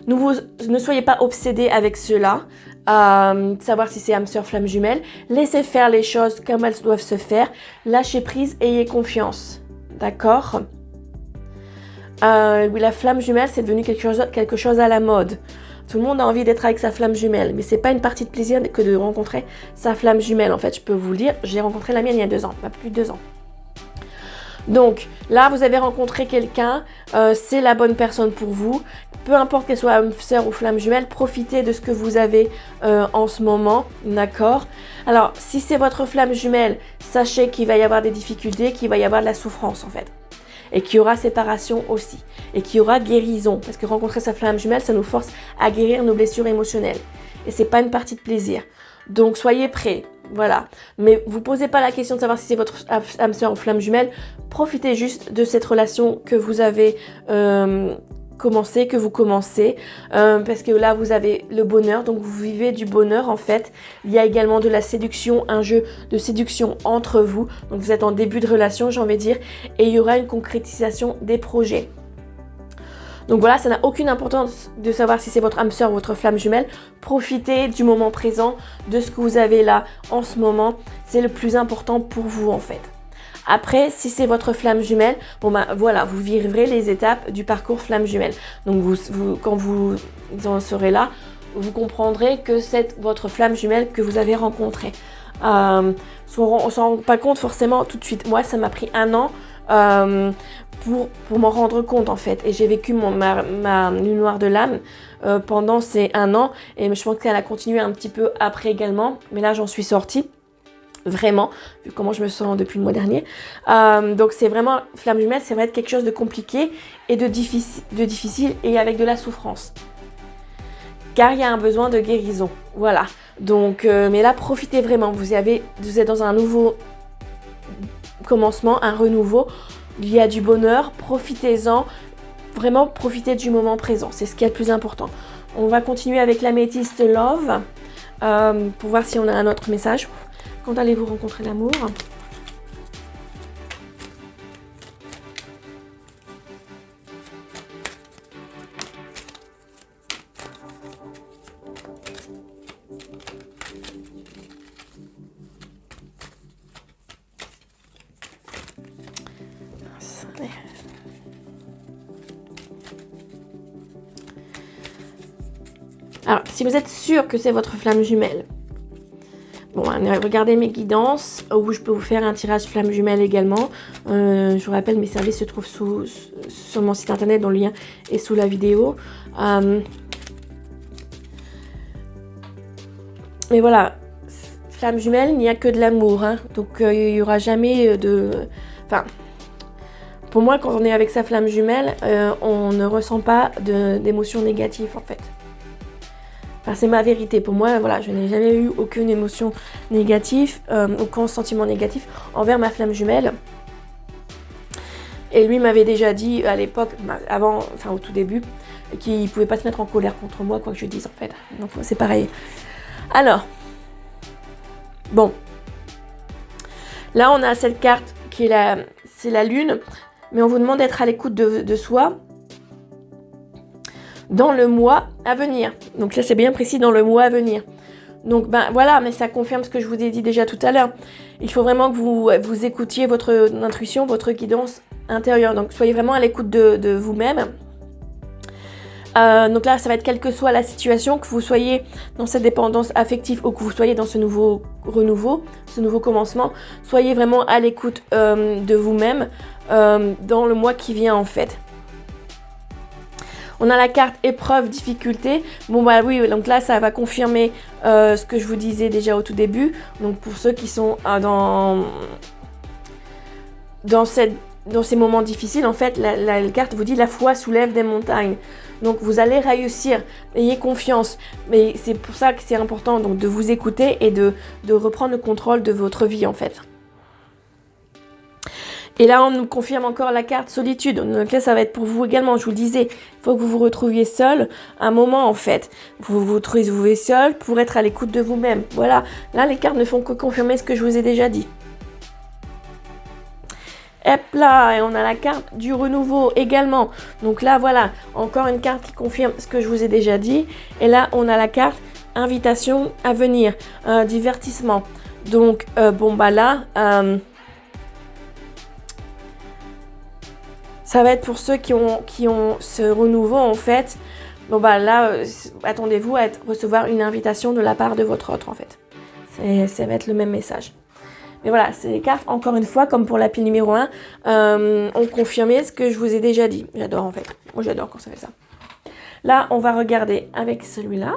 S1: ne soyez pas obsédés avec cela. Savoir si c'est âme sœur, flamme jumelle. Laissez faire les choses comme elles doivent se faire. Lâchez prise, ayez confiance. D'accord ? Oui, la flamme jumelle, c'est devenu quelque chose à la mode. Tout le monde a envie d'être avec sa flamme jumelle, mais c'est pas une partie de plaisir que de rencontrer sa flamme jumelle. En fait, je peux vous le dire, j'ai rencontré la mienne il y a 2 ans, pas plus de 2 ans. Donc là, vous avez rencontré quelqu'un, c'est la bonne personne pour vous. Peu importe qu'elle soit âme sœur ou flamme jumelle, profitez de ce que vous avez en ce moment, d'accord ? Alors, si c'est votre flamme jumelle, sachez qu'il va y avoir des difficultés, qu'il va y avoir de la souffrance en fait. Et qu'il y aura séparation aussi. Et qu'il y aura guérison. Parce que rencontrer sa flamme jumelle, ça nous force à guérir nos blessures émotionnelles. Et c'est pas une partie de plaisir. Donc soyez prêts. Voilà. Mais vous posez pas la question de savoir si c'est votre âme sœur ou flamme jumelle. Profitez juste de cette relation que vous avez que vous commencez, parce que là vous avez le bonheur, donc vous vivez du bonheur en fait. Il y a également de la séduction, un jeu de séduction entre vous, donc vous êtes en début de relation, j'ai envie de dire, et il y aura une concrétisation des projets. Donc voilà, ça n'a aucune importance de savoir si c'est votre âme sœur ou votre flamme jumelle. Profitez du moment présent, de ce que vous avez là en ce moment, c'est le plus important pour vous en fait. Après, si c'est votre flamme jumelle, voilà, vous vivrez les étapes du parcours flamme jumelle. Donc quand vous en serez là, vous comprendrez que c'est votre flamme jumelle que vous avez rencontrée. On ne s'en rend pas compte forcément tout de suite. Moi, ça m'a pris 1 an pour m'en rendre compte en fait. Et j'ai vécu ma lune noire de l'âme pendant ces 1 an. Et je pense qu'elle a continué un petit peu après également. Mais là, j'en suis sortie. Vraiment, vu comment je me sens depuis le mois dernier. Donc c'est vraiment, flamme jumelle, c'est vrai être quelque chose de compliqué et de difficile et avec de la souffrance. Car il y a un besoin de guérison. Voilà. Donc, mais là, profitez vraiment. Vous êtes dans un nouveau commencement, un renouveau. Il y a du bonheur. Profitez-en. Vraiment, profitez du moment présent. C'est ce qui est le plus important. On va continuer avec l'améthyste Love pour voir si on a un autre message. Quand allez-vous rencontrer l'amour ? Alors, si vous êtes sûr que c'est votre flamme jumelle, bon, regardez mes guidances où je peux vous faire un tirage flamme jumelle également. Je vous rappelle, mes services se trouvent sur mon site internet dont le lien est sous la vidéo. Mais voilà, flamme jumelle, il n'y a que de l'amour. Hein. Donc, il n'y aura jamais de... Enfin, pour moi, quand on est avec sa flamme jumelle, on ne ressent pas d'émotions négatives en fait. Enfin, c'est ma vérité. Pour moi, voilà, je n'ai jamais eu aucune émotion négative, aucun sentiment négatif envers ma flamme jumelle. Et lui m'avait déjà dit à l'époque, avant, enfin au tout début, qu'il ne pouvait pas se mettre en colère contre moi, quoi que je dise en fait. Donc c'est pareil. Alors, bon. Là, on a cette carte qui est c'est la lune, mais on vous demande d'être à l'écoute de soi dans le mois à venir. Donc ça, c'est bien précis, dans le mois à venir. Donc ben voilà, mais ça confirme ce que je vous ai dit déjà tout à l'heure. Il faut vraiment que vous écoutiez votre intuition, votre guidance intérieure. Donc soyez vraiment à l'écoute de vous-même. Donc là, ça va être quelle que soit la situation, que vous soyez dans cette dépendance affective ou que vous soyez dans ce nouveau renouveau, ce nouveau commencement. Soyez vraiment à l'écoute de vous-même dans le mois qui vient en fait. On a la carte épreuve, difficulté. Bon bah oui, donc là ça va confirmer ce que je vous disais déjà au tout début. Donc pour ceux qui sont dans ces moments difficiles, en fait, la carte vous dit la foi soulève des montagnes. Donc vous allez réussir, ayez confiance. Mais c'est pour ça que c'est important donc, de vous écouter et de reprendre le contrôle de votre vie en fait. Et là, on nous confirme encore la carte solitude. Donc là, ça va être pour vous également. Je vous le disais, il faut que vous vous retrouviez seul un moment, en fait. Vous vous retrouvez seul pour être à l'écoute de vous-même. Voilà. Là, les cartes ne font que confirmer ce que je vous ai déjà dit. Hop là, et on a la carte du renouveau également. Donc là, voilà, encore une carte qui confirme ce que je vous ai déjà dit. Et là, on a la carte invitation à venir, divertissement. Donc, bon, bah là... ça va être pour ceux qui ont ce renouveau en fait. Bon bah là, attendez-vous à recevoir une invitation de la part de votre autre en fait. Ça va être le même message. Mais voilà, c'est les cartes, encore une fois, comme pour la pile numéro 1, ont confirmé ce que je vous ai déjà dit. J'adore en fait. Moi j'adore quand ça fait ça. Là, on va regarder avec celui-là.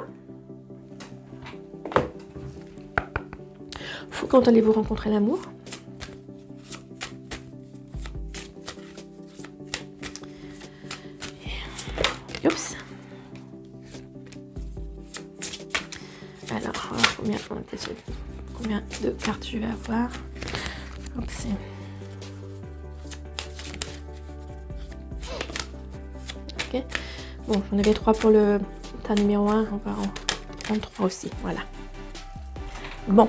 S1: Quand allez-vous rencontrer l'amour ? Oups. Alors, combien de cartes je vais avoir? Oups. Ok. Bon, j'en avais 3 pour le tas numéro 1. On va en prendre 3 aussi. Voilà. Bon.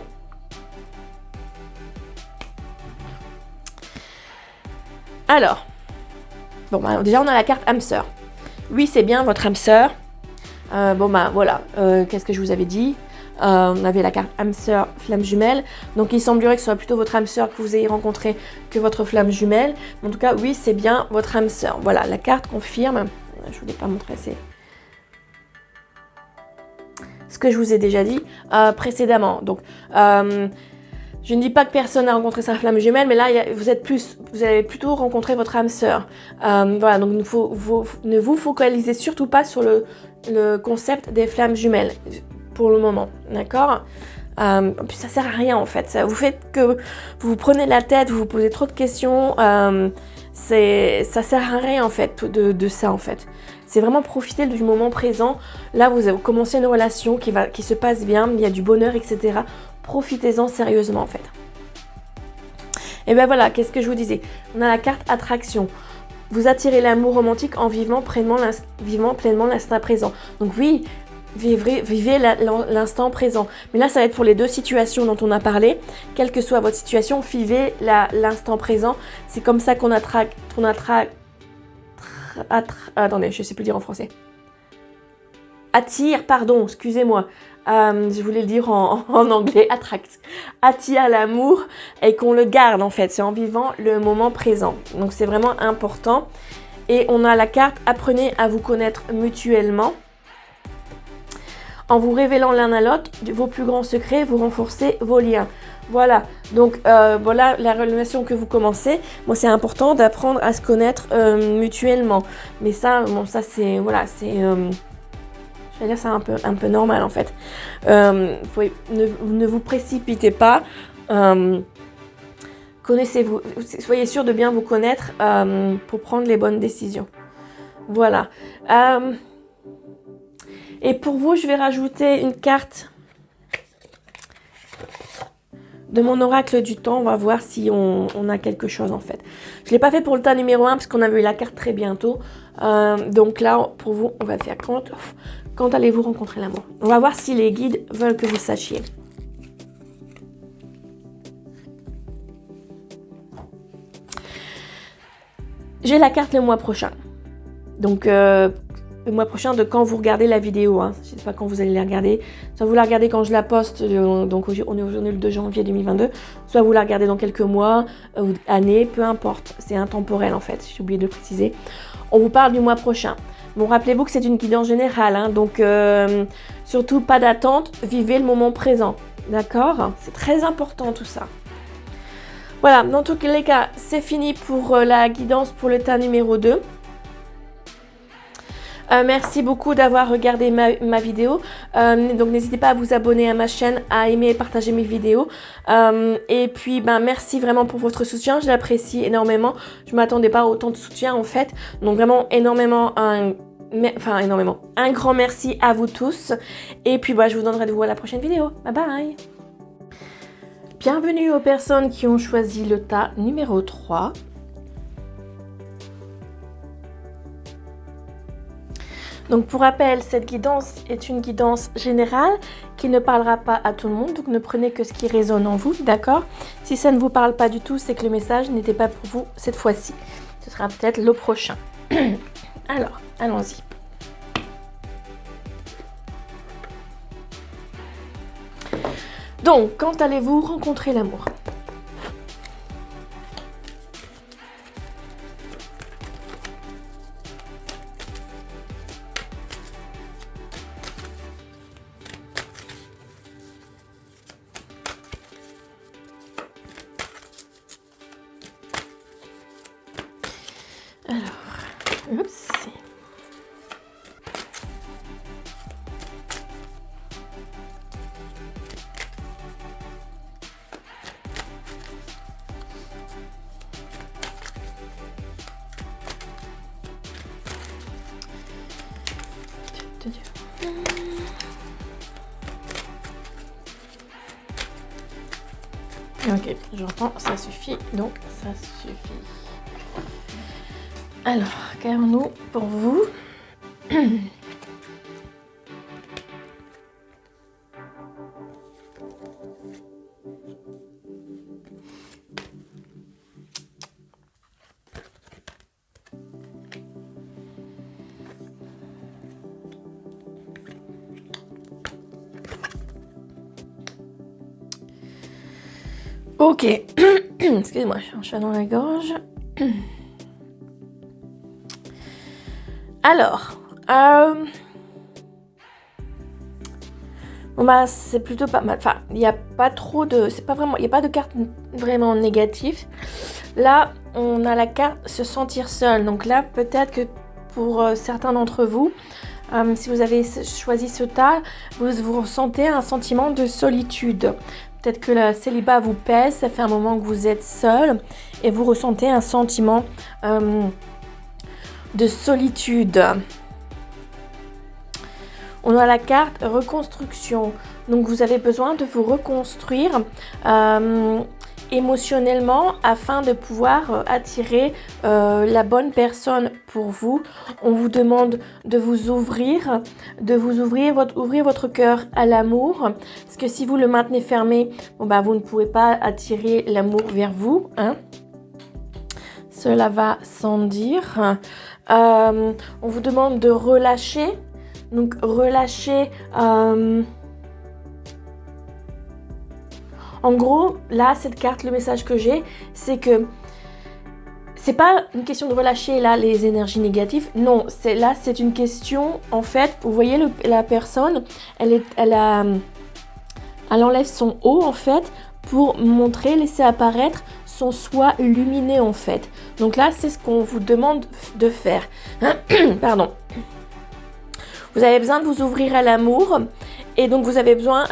S1: Alors. Bon, bah, déjà, on a la carte âme sœur. Oui, c'est bien votre âme sœur. Bon, bah voilà. Qu'est-ce que je vous avais dit? On avait la carte âme sœur, flamme jumelle. Donc, il semblerait que ce soit plutôt votre âme sœur que vous ayez rencontré que votre flamme jumelle. En tout cas, oui, c'est bien votre âme sœur. Voilà, la carte confirme. Je ne vous l'ai pas montré, c'est ce que je vous ai déjà dit précédemment. Donc, je ne dis pas que personne n'a rencontré sa flamme jumelle, mais là, vous avez plutôt rencontré votre âme sœur. Voilà, donc ne vous focalisez surtout pas sur le concept des flammes jumelles pour le moment, d'accord? Ça sert à rien en fait. Ça vous fait que vous prenez la tête, vous vous posez trop de questions. Ça sert à rien en fait de ça en fait. C'est vraiment profiter du moment présent. Là, vous avez commencé une relation qui se passe bien, il y a du bonheur, etc. Profitez-en sérieusement en fait. Et ben voilà, qu'est-ce que je vous disais? On a la carte attraction. Vous attirez l'amour romantique en vivant pleinement l'instant présent. Donc oui, vivez l'instant présent. Mais là, ça va être pour les deux situations dont on a parlé. Quelle que soit votre situation, vivez l'instant présent. C'est comme ça qu'on attendez, je ne sais plus dire en français. Attire, pardon, excusez-moi. Je voulais le dire en anglais, attire l'amour et qu'on le garde en fait, c'est en vivant le moment présent. Donc c'est vraiment important. Et on a la carte apprenez à vous connaître mutuellement. En vous révélant l'un à l'autre vos plus grands secrets, vous renforcez vos liens. Voilà, donc voilà la relation que vous commencez. Moi, c'est important d'apprendre à se connaître mutuellement. Mais ça, bon, ça c'est, voilà, c'est, je vais dire, c'est un peu normal en fait. Ne vous précipitez pas. Connaissez-vous, soyez sûr de bien vous connaître pour prendre les bonnes décisions. Voilà. Et pour vous, je vais rajouter une carte de mon oracle du temps. On va voir si on a quelque chose en fait. Je ne l'ai pas fait pour le tas numéro 1 parce qu'on avait eu la carte très bientôt. Donc là, pour vous, on va faire quand allez-vous rencontrer l'amour. On va voir si les guides veulent que vous sachiez. J'ai la carte le mois prochain. Donc, le mois prochain de quand vous regardez la vidéo. Hein. Je ne sais pas quand vous allez la regarder. Soit vous la regardez quand je la poste, donc on est aujourd'hui le 2 janvier 2022. Soit vous la regardez dans quelques mois ou années, peu importe. C'est intemporel en fait, j'ai oublié de le préciser. On vous parle du mois prochain. Bon, rappelez-vous que c'est une guidance générale. Hein, donc, surtout pas d'attente, vivez le moment présent. D'accord? C'est très important tout ça. Voilà, dans tous les cas, c'est fini pour la guidance pour le tas numéro 2. Merci beaucoup d'avoir regardé ma vidéo. Donc n'hésitez pas à vous abonner à ma chaîne, à aimer et partager mes vidéos. Et puis merci vraiment pour votre soutien, je l'apprécie énormément. Je ne m'attendais pas à autant de soutien en fait. Donc vraiment énormément, un grand merci à vous tous. Et puis je vous donnerai de vous à la prochaine vidéo. Bye bye. Bienvenue aux personnes qui ont choisi le tas numéro 3. Donc pour rappel, cette guidance est une guidance générale qui ne parlera pas à tout le monde, donc ne prenez que ce qui résonne en vous, d'accord? Si ça ne vous parle pas du tout, c'est que le message n'était pas pour vous cette fois-ci. Ce sera peut-être le prochain. Alors, allons-y. Donc, quand allez-vous rencontrer l'amour? Alors, oups. Ok, j'entends, ça suffit, donc ça suffit. Alors, qu'avons-nous pour vous? Ok, excusez-moi, j'ai un chat dans la gorge. Alors, c'est plutôt pas mal. Enfin, il n'y a pas trop de, c'est pas vraiment, il n'y a pas de carte vraiment négative. Là, on a la carte se sentir seul. Donc là, peut-être que pour certains d'entre vous, si vous avez choisi ce tas, vous ressentez un sentiment de solitude. Peut-être que le célibat vous pèse, ça fait un moment que vous êtes seul et vous ressentez un sentiment de solitude. On a la carte reconstruction. Donc vous avez besoin de vous reconstruire émotionnellement afin de pouvoir attirer la bonne personne pour vous. On vous demande de vous ouvrir, ouvrir votre cœur à l'amour. Parce que si vous le maintenez fermé, vous ne pourrez pas attirer l'amour vers vous. Hein. Cela va sans dire. On vous demande de relâcher. Donc relâcher. En gros, là, cette carte, le message que j'ai, c'est que c'est pas une question de relâcher là les énergies négatives. Non, c'est une question, en fait, vous voyez la personne, elle enlève son haut, en fait, pour montrer, laisser apparaître son soi lumineux, en fait. Donc là, c'est ce qu'on vous demande de faire. Pardon. Vous avez besoin de vous ouvrir à l'amour et donc vous avez besoin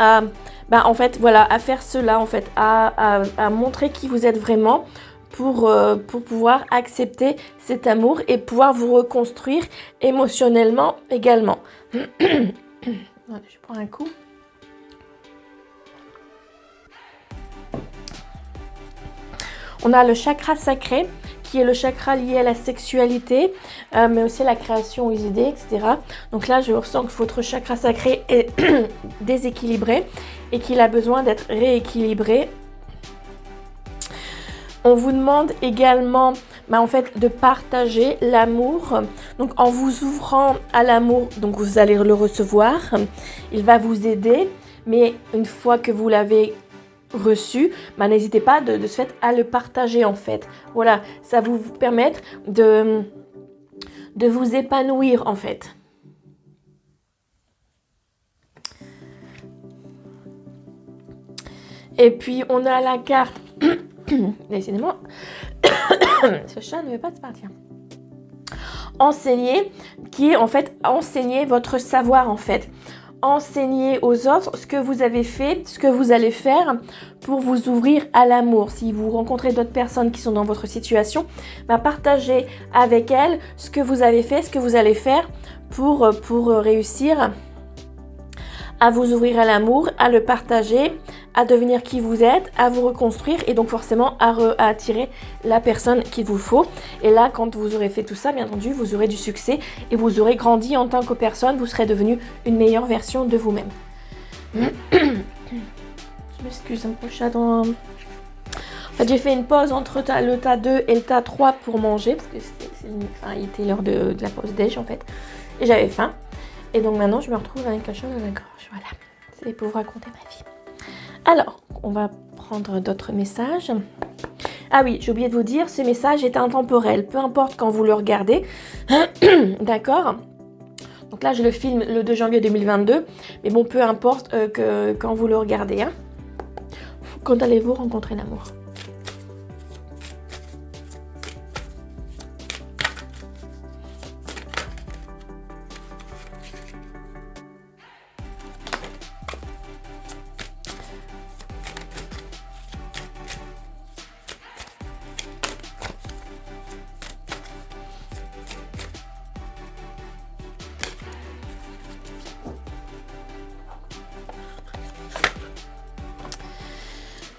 S1: en fait, voilà, à faire cela, en fait, à montrer qui vous êtes vraiment pour pouvoir accepter cet amour et pouvoir vous reconstruire émotionnellement également. Je prends un coup. On a le chakra sacré, qui est le chakra lié à la sexualité, mais aussi à la création, aux idées, etc. Donc là, je ressens que votre chakra sacré est déséquilibré et qu'il a besoin d'être rééquilibré. On vous demande également en fait, de partager l'amour. Donc en vous ouvrant à l'amour, donc vous allez le recevoir. Il va vous aider, mais une fois que vous l'avez reçu, n'hésitez pas de ce fait à le partager, en fait. Voilà, ça va vous permettre de vous épanouir, en fait. Et puis on a la carte décidément ce chat ne veut pas se partir. Enseigner, qui est en fait enseigner votre savoir, en fait. Enseigner aux autres ce que vous avez fait, ce que vous allez faire pour vous ouvrir à l'amour. Si vous rencontrez d'autres personnes qui sont dans votre situation, partagez avec elles ce que vous avez fait, ce que vous allez faire pour réussir à vous ouvrir à l'amour, à le partager, à devenir qui vous êtes, à vous reconstruire et donc forcément à attirer la personne qu'il vous faut. Et là, quand vous aurez fait tout ça, bien entendu, vous aurez du succès et vous aurez grandi en tant que personne, vous serez devenu une meilleure version de vous-même. Je m'excuse, un peu chat dans... En fait, j'ai fait une pause entre le tas 2 et le tas 3 pour manger, parce que il était l'heure de la pause déj, en fait, et j'avais faim. Et donc maintenant, je me retrouve avec un chat dans la gorge. Voilà, c'est pour vous raconter ma vie. Alors, on va prendre d'autres messages. Ah oui, j'ai oublié de vous dire, ce message est intemporel. Peu importe quand vous le regardez. D'accord ? Donc là, je le filme le 2 janvier 2022. Mais bon, peu importe quand vous le regardez. Hein. Quand allez-vous rencontrer l'amour ?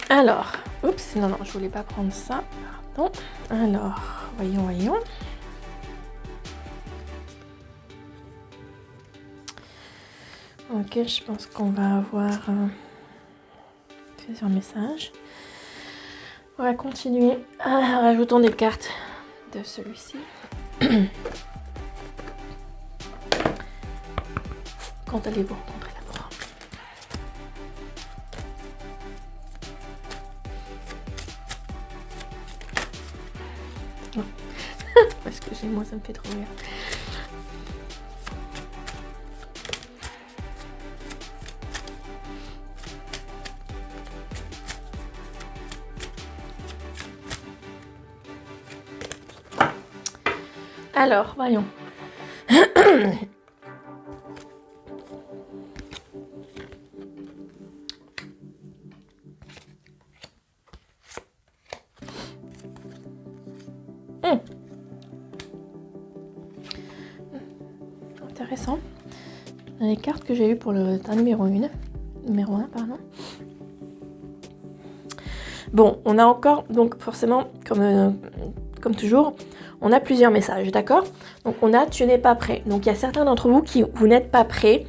S1: Alors, oups, non, je voulais pas prendre ça, pardon. Alors, voyons. Ok, je pense qu'on va avoir plusieurs messages. On va continuer. Rajoutons des cartes de celui-ci. Quand allez-vous rencontrer l'amour ? Excusez-moi, ça me fait trop rire. Alors, voyons. Intéressant. Les cartes que j'ai eues pour le tas numéro 1, pardon. Bon, on a encore, donc forcément, comme toujours, on a plusieurs messages, d'accord ? Donc on a « tu n'es pas prêt ». Donc il y a certains d'entre vous qui vous n'êtes pas prêts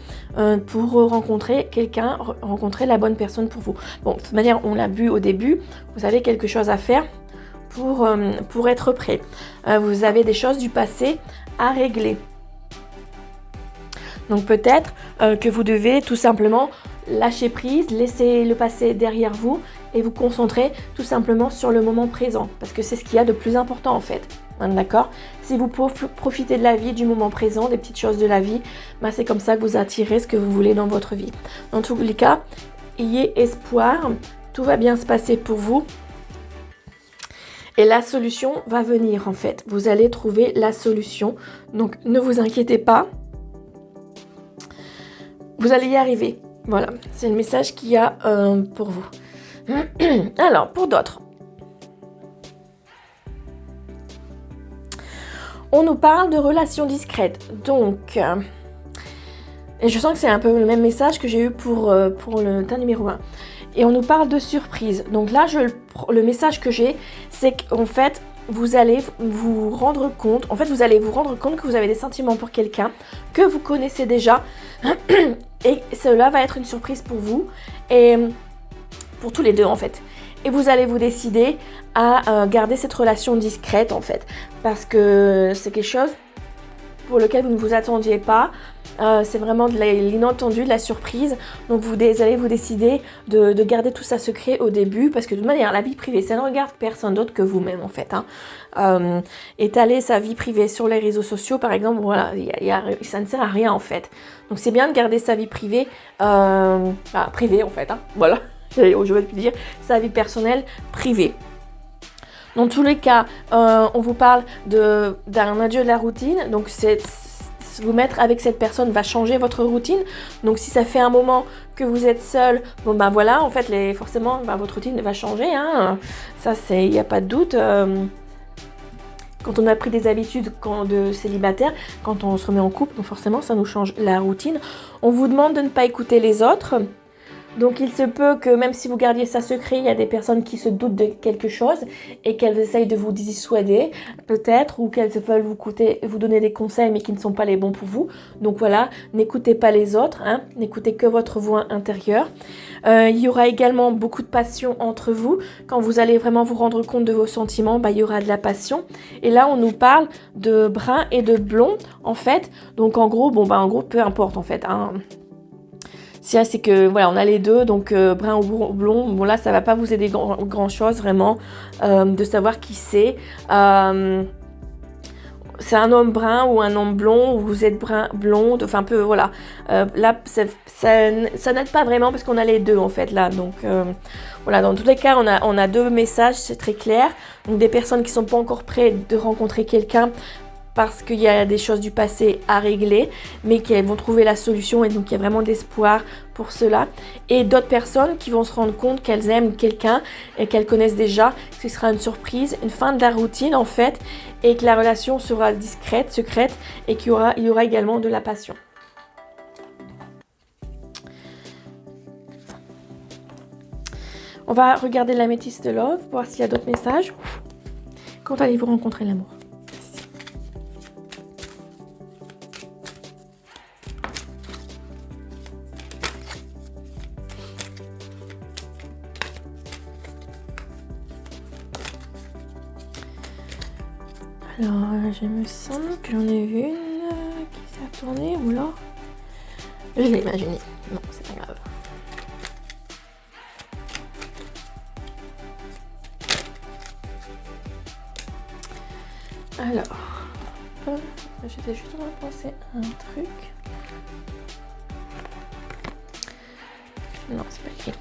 S1: pour rencontrer quelqu'un, rencontrer la bonne personne pour vous. Bon, de toute manière, on l'a vu au début, vous avez quelque chose à faire pour être prêt. Vous avez des choses du passé à régler. Donc peut-être que vous devez tout simplement lâcher prise, laisser le passé derrière vous et vous concentrer tout simplement sur le moment présent. Parce que c'est ce qu'il y a de plus important en fait. D'accord? Si vous profitez de la vie, du moment présent, des petites choses de la vie, ben c'est comme ça que vous attirez ce que vous voulez dans votre vie. Dans tous les cas, ayez espoir, tout va bien se passer pour vous. Et la solution va venir en fait. Vous allez trouver la solution. Donc ne vous inquiétez pas. Vous allez y arriver. Voilà, c'est le message qu'il y a pour vous. Alors, pour d'autres. On nous parle de relations discrètes. Donc, et je sens que c'est un peu le même message que j'ai eu pour le tas numéro 1. Et on nous parle de surprise. Donc là, le message que j'ai, c'est qu'en fait, vous allez vous rendre compte, que vous avez des sentiments pour quelqu'un que vous connaissez déjà. Et cela va être une surprise pour vous et pour tous les deux en fait. Et vous allez vous décider à garder cette relation discrète en fait. Parce que c'est quelque chose pour lequel vous ne vous attendiez pas. C'est vraiment de l'inattendu, de la surprise. Donc vous allez vous décider de garder tout ça secret au début. Parce que de toute manière, la vie privée, ça ne regarde personne d'autre que vous-même en fait. Étaler sa vie privée sur les réseaux sociaux, par exemple, voilà, ça ne sert à rien en fait. Donc c'est bien de garder sa vie privée, privée en fait. Voilà, je vais dire sa vie personnelle privée. Dans tous les cas, on vous parle d'un adieu de la routine. Donc vous mettre avec cette personne va changer votre routine. Donc si ça fait un moment que vous êtes seul, bon ben voilà, en fait forcément votre routine va changer. Ça il n'y a pas de doute. Quand on a pris des habitudes de célibataire, quand on se remet en couple, donc forcément ça nous change la routine. On vous demande de ne pas écouter les autres. Donc il se peut que même si vous gardiez ça secret, il y a des personnes qui se doutent de quelque chose et qu'elles essayent de vous dissuader peut-être, ou qu'elles veulent vous donner des conseils mais qui ne sont pas les bons pour vous. Donc voilà, n'écoutez pas les autres, n'écoutez que votre voix intérieure. Il y aura également beaucoup de passion entre vous. Quand vous allez vraiment vous rendre compte de vos sentiments, il y aura de la passion. Et là on nous parle de brun et de blond en fait. Donc en gros, peu importe en fait. C'est que voilà, on a les deux, donc brun ou blond. Bon là, ça va pas vous aider grand chose vraiment de savoir qui c'est. C'est un homme brun ou un homme blond, ou vous êtes blonde, enfin un peu voilà. Là, ça n'aide pas vraiment parce qu'on a les deux en fait là. Donc voilà, dans tous les cas, on a deux messages, c'est très clair. Donc des personnes qui sont pas encore prêtes de rencontrer quelqu'un, parce qu'il y a des choses du passé à régler, mais qu'elles vont trouver la solution, et donc il y a vraiment d'espoir pour cela. Et d'autres personnes qui vont se rendre compte qu'elles aiment quelqu'un et qu'elles connaissent déjà, que ce sera une surprise, une fin de la routine en fait, et que la relation sera discrète, secrète, et qu'il y aura également de la passion. On va regarder l'améthyste de Love, voir s'il y a d'autres messages. Quand allez-vous rencontrer l'amour ? Alors, je me sens que j'en ai vu une qui s'est tournée, ou là. Je l'ai imaginé. Non, c'est pas grave. Alors, j'étais juste en train de penser à un truc. Non, c'est pas écrit.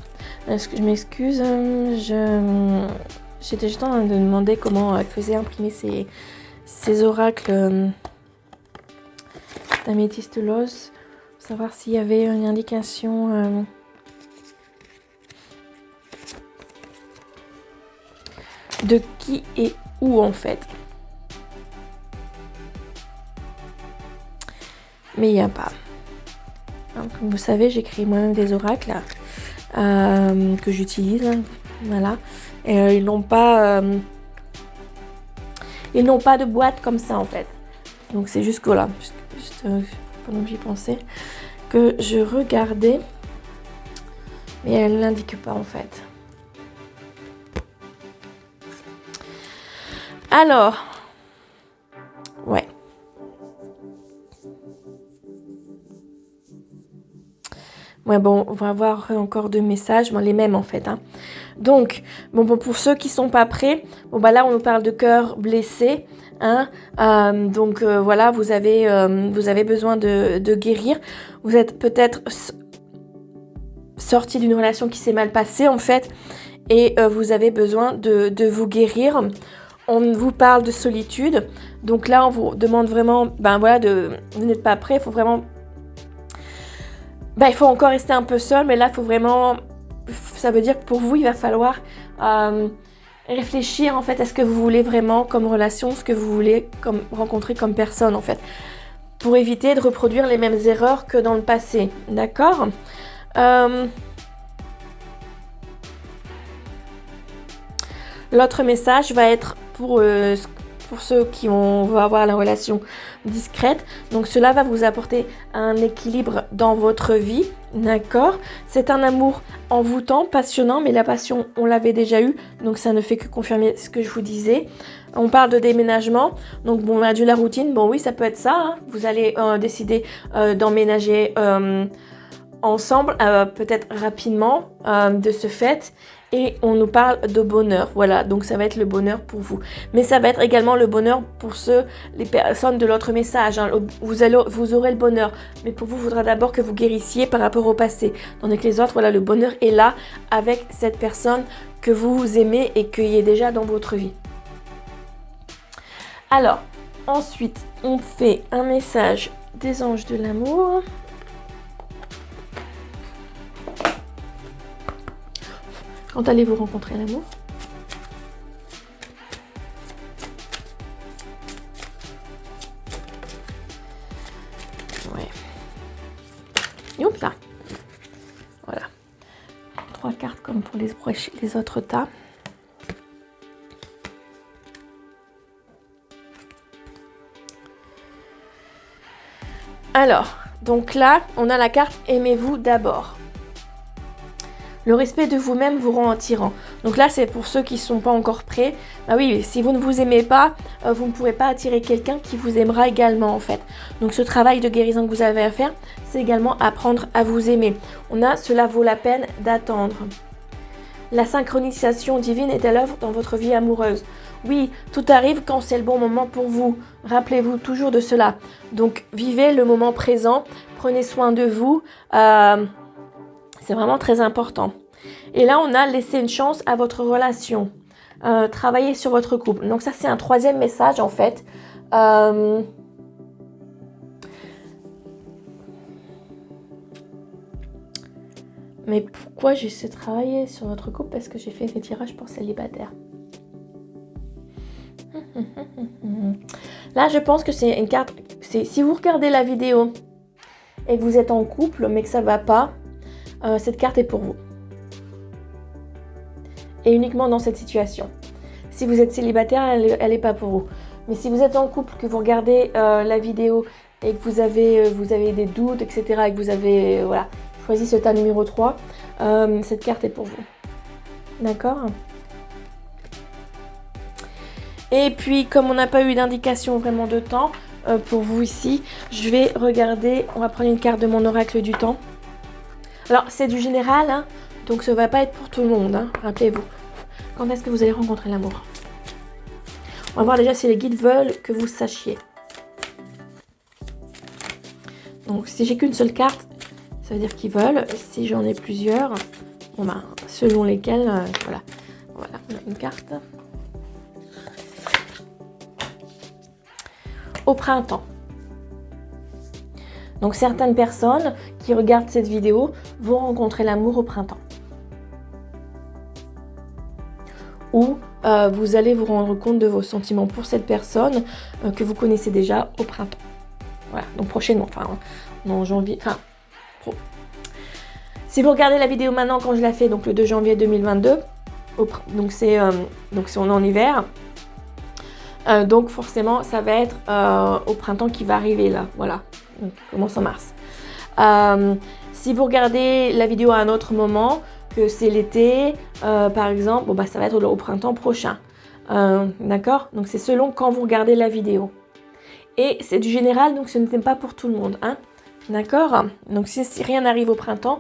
S1: Je m'excuse, j'étais juste en train de demander comment elle faisait imprimer ces oracles d'améthyste Love, savoir s'il y avait une indication de qui et où en fait. Mais il n'y a pas. Comme vous savez, j'écris moi-même des oracles que j'utilise. Voilà. Et ils n'ont pas de boîte comme ça en fait. Donc c'est juste que là, juste pendant que j'y pensais, que je regardais, mais elle ne l'indique pas en fait. Alors, ouais. Ouais, bon, on va avoir encore 2 messages, bon, les mêmes en fait, hein. Donc, bon, pour ceux qui sont pas prêts, bon, bah là, on nous parle de cœur blessé, hein. Donc, voilà, vous avez besoin de guérir. Vous êtes peut-être sorti d'une relation qui s'est mal passée, en fait, et vous avez besoin de vous guérir. On vous parle de solitude. Donc là, on vous demande vraiment, ben voilà, vous n'êtes pas prêts, il faut vraiment... il faut encore rester un peu seul, mais là, il faut vraiment... Ça veut dire que pour vous, il va falloir réfléchir en fait à ce que vous voulez vraiment comme relation, ce que vous voulez rencontrer comme personne en fait, pour éviter de reproduire les mêmes erreurs que dans le passé. D'accord ? L'autre message va être pour ceux qui vont avoir la relation discrète. Donc cela va vous apporter un équilibre dans votre vie, d'accord ? C'est un amour envoûtant, passionnant, mais la passion, on l'avait déjà eu, donc ça ne fait que confirmer ce que je vous disais. On parle de déménagement, donc bon, adieu la routine, bon oui, ça peut être ça, hein. Vous allez décider d'emménager ensemble, peut-être rapidement, de ce fait. Et on nous parle de bonheur, voilà, donc ça va être le bonheur pour vous. Mais ça va être également le bonheur pour les personnes de l'autre message, hein. Vous aurez le bonheur, mais pour vous, il faudra d'abord que vous guérissiez par rapport au passé. Tandis que les autres, voilà, le bonheur est là avec cette personne que vous aimez et qui est déjà dans votre vie. Alors, ensuite, on fait un message des anges de l'amour. Quand allez-vous rencontrer l'amour ? Ouais. Et hop là. Voilà. 3 cartes comme pour les autres tas. Alors, donc là, on a la carte « Aimez-vous d'abord ». Le respect de vous-même vous rend un tyran. Donc là, c'est pour ceux qui ne sont pas encore prêts. Bah oui, si vous ne vous aimez pas, vous ne pourrez pas attirer quelqu'un qui vous aimera également, en fait. Donc ce travail de guérison que vous avez à faire, c'est également apprendre à vous aimer. On a « Cela vaut la peine d'attendre ». La synchronisation divine est à l'œuvre dans votre vie amoureuse. Oui, tout arrive quand c'est le bon moment pour vous. Rappelez-vous toujours de cela. Donc, vivez le moment présent. Prenez soin de vous. C'est vraiment très important. Et là, on a laissé une chance à votre relation. Travaillez sur votre couple. Donc ça, c'est un 3e message, en fait. Mais pourquoi j'essaie de travailler sur votre couple ? Parce que j'ai fait des tirages pour célibataires. Là, je pense que c'est une carte... Si vous regardez la vidéo et que vous êtes en couple, mais que ça ne va pas, cette carte est pour vous. Et uniquement dans cette situation. Si vous êtes célibataire, elle n'est pas pour vous. Mais si vous êtes en couple, que vous regardez la vidéo et que vous avez des doutes, etc., et que vous avez choisi ce tas numéro 3, cette carte est pour vous. D'accord ? Et puis, comme on n'a pas eu d'indication vraiment de temps pour vous ici, je vais regarder, on va prendre une carte de mon oracle du temps. Alors, c'est du général, hein, donc ça ne va pas être pour tout le monde, hein, rappelez-vous. Quand est-ce que vous allez rencontrer l'amour ? On va voir déjà si les guides veulent que vous sachiez. Donc, si j'ai qu'une seule carte, ça veut dire qu'ils veulent. Si j'en ai plusieurs, bon ben, selon lesquelles, voilà, on a une carte. Au printemps. Donc certaines personnes qui regardent cette vidéo vont rencontrer l'amour au printemps. Ou vous allez vous rendre compte de vos sentiments pour cette personne que vous connaissez déjà au printemps. Voilà, donc prochainement, enfin en janvier, enfin... Si vous regardez la vidéo maintenant quand je la fais, donc le 2 janvier 2022, donc on est en hiver, donc forcément ça va être au printemps qui va arriver là, voilà, donc commence en mars. Si vous regardez la vidéo à un autre moment, que c'est l'été par exemple, bon, bah, ça va être au printemps prochain, d'accord? Donc c'est selon quand vous regardez la vidéo. Et c'est du général, donc ce n'est pas pour tout le monde, hein. D'accord? Donc si rien n'arrive au printemps,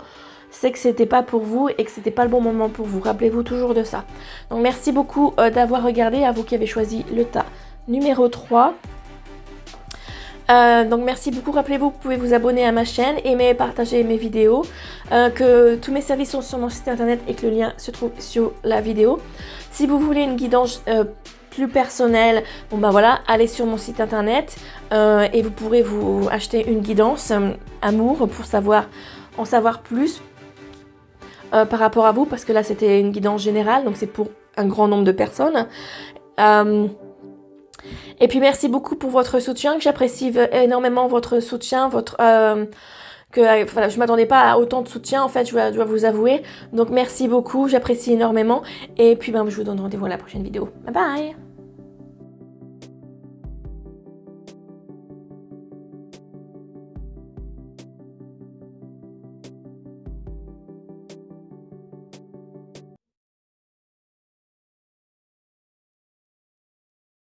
S1: c'est que c'était pas pour vous et que c'était pas le bon moment pour vous. Rappelez-vous toujours de ça. Donc merci beaucoup d'avoir regardé, à vous qui avez choisi le tas numéro 3. Donc merci beaucoup, rappelez-vous, vous pouvez vous abonner à ma chaîne, aimer et partager mes vidéos, que tous mes services sont sur mon site internet et que le lien se trouve sur la vidéo. Si vous voulez une guidance plus personnelle, bon bah voilà, allez sur mon site internet et vous pourrez vous acheter une guidance amour pour en savoir plus par rapport à vous, parce que là c'était une guidance générale, donc c'est pour un grand nombre de personnes. Et puis merci beaucoup pour votre soutien, que j'apprécie énormément votre soutien, voilà, je m'attendais pas à autant de soutien en fait, je dois vous avouer. Donc merci beaucoup, j'apprécie énormément. Et puis je vous donne rendez-vous à la prochaine vidéo. Bye bye.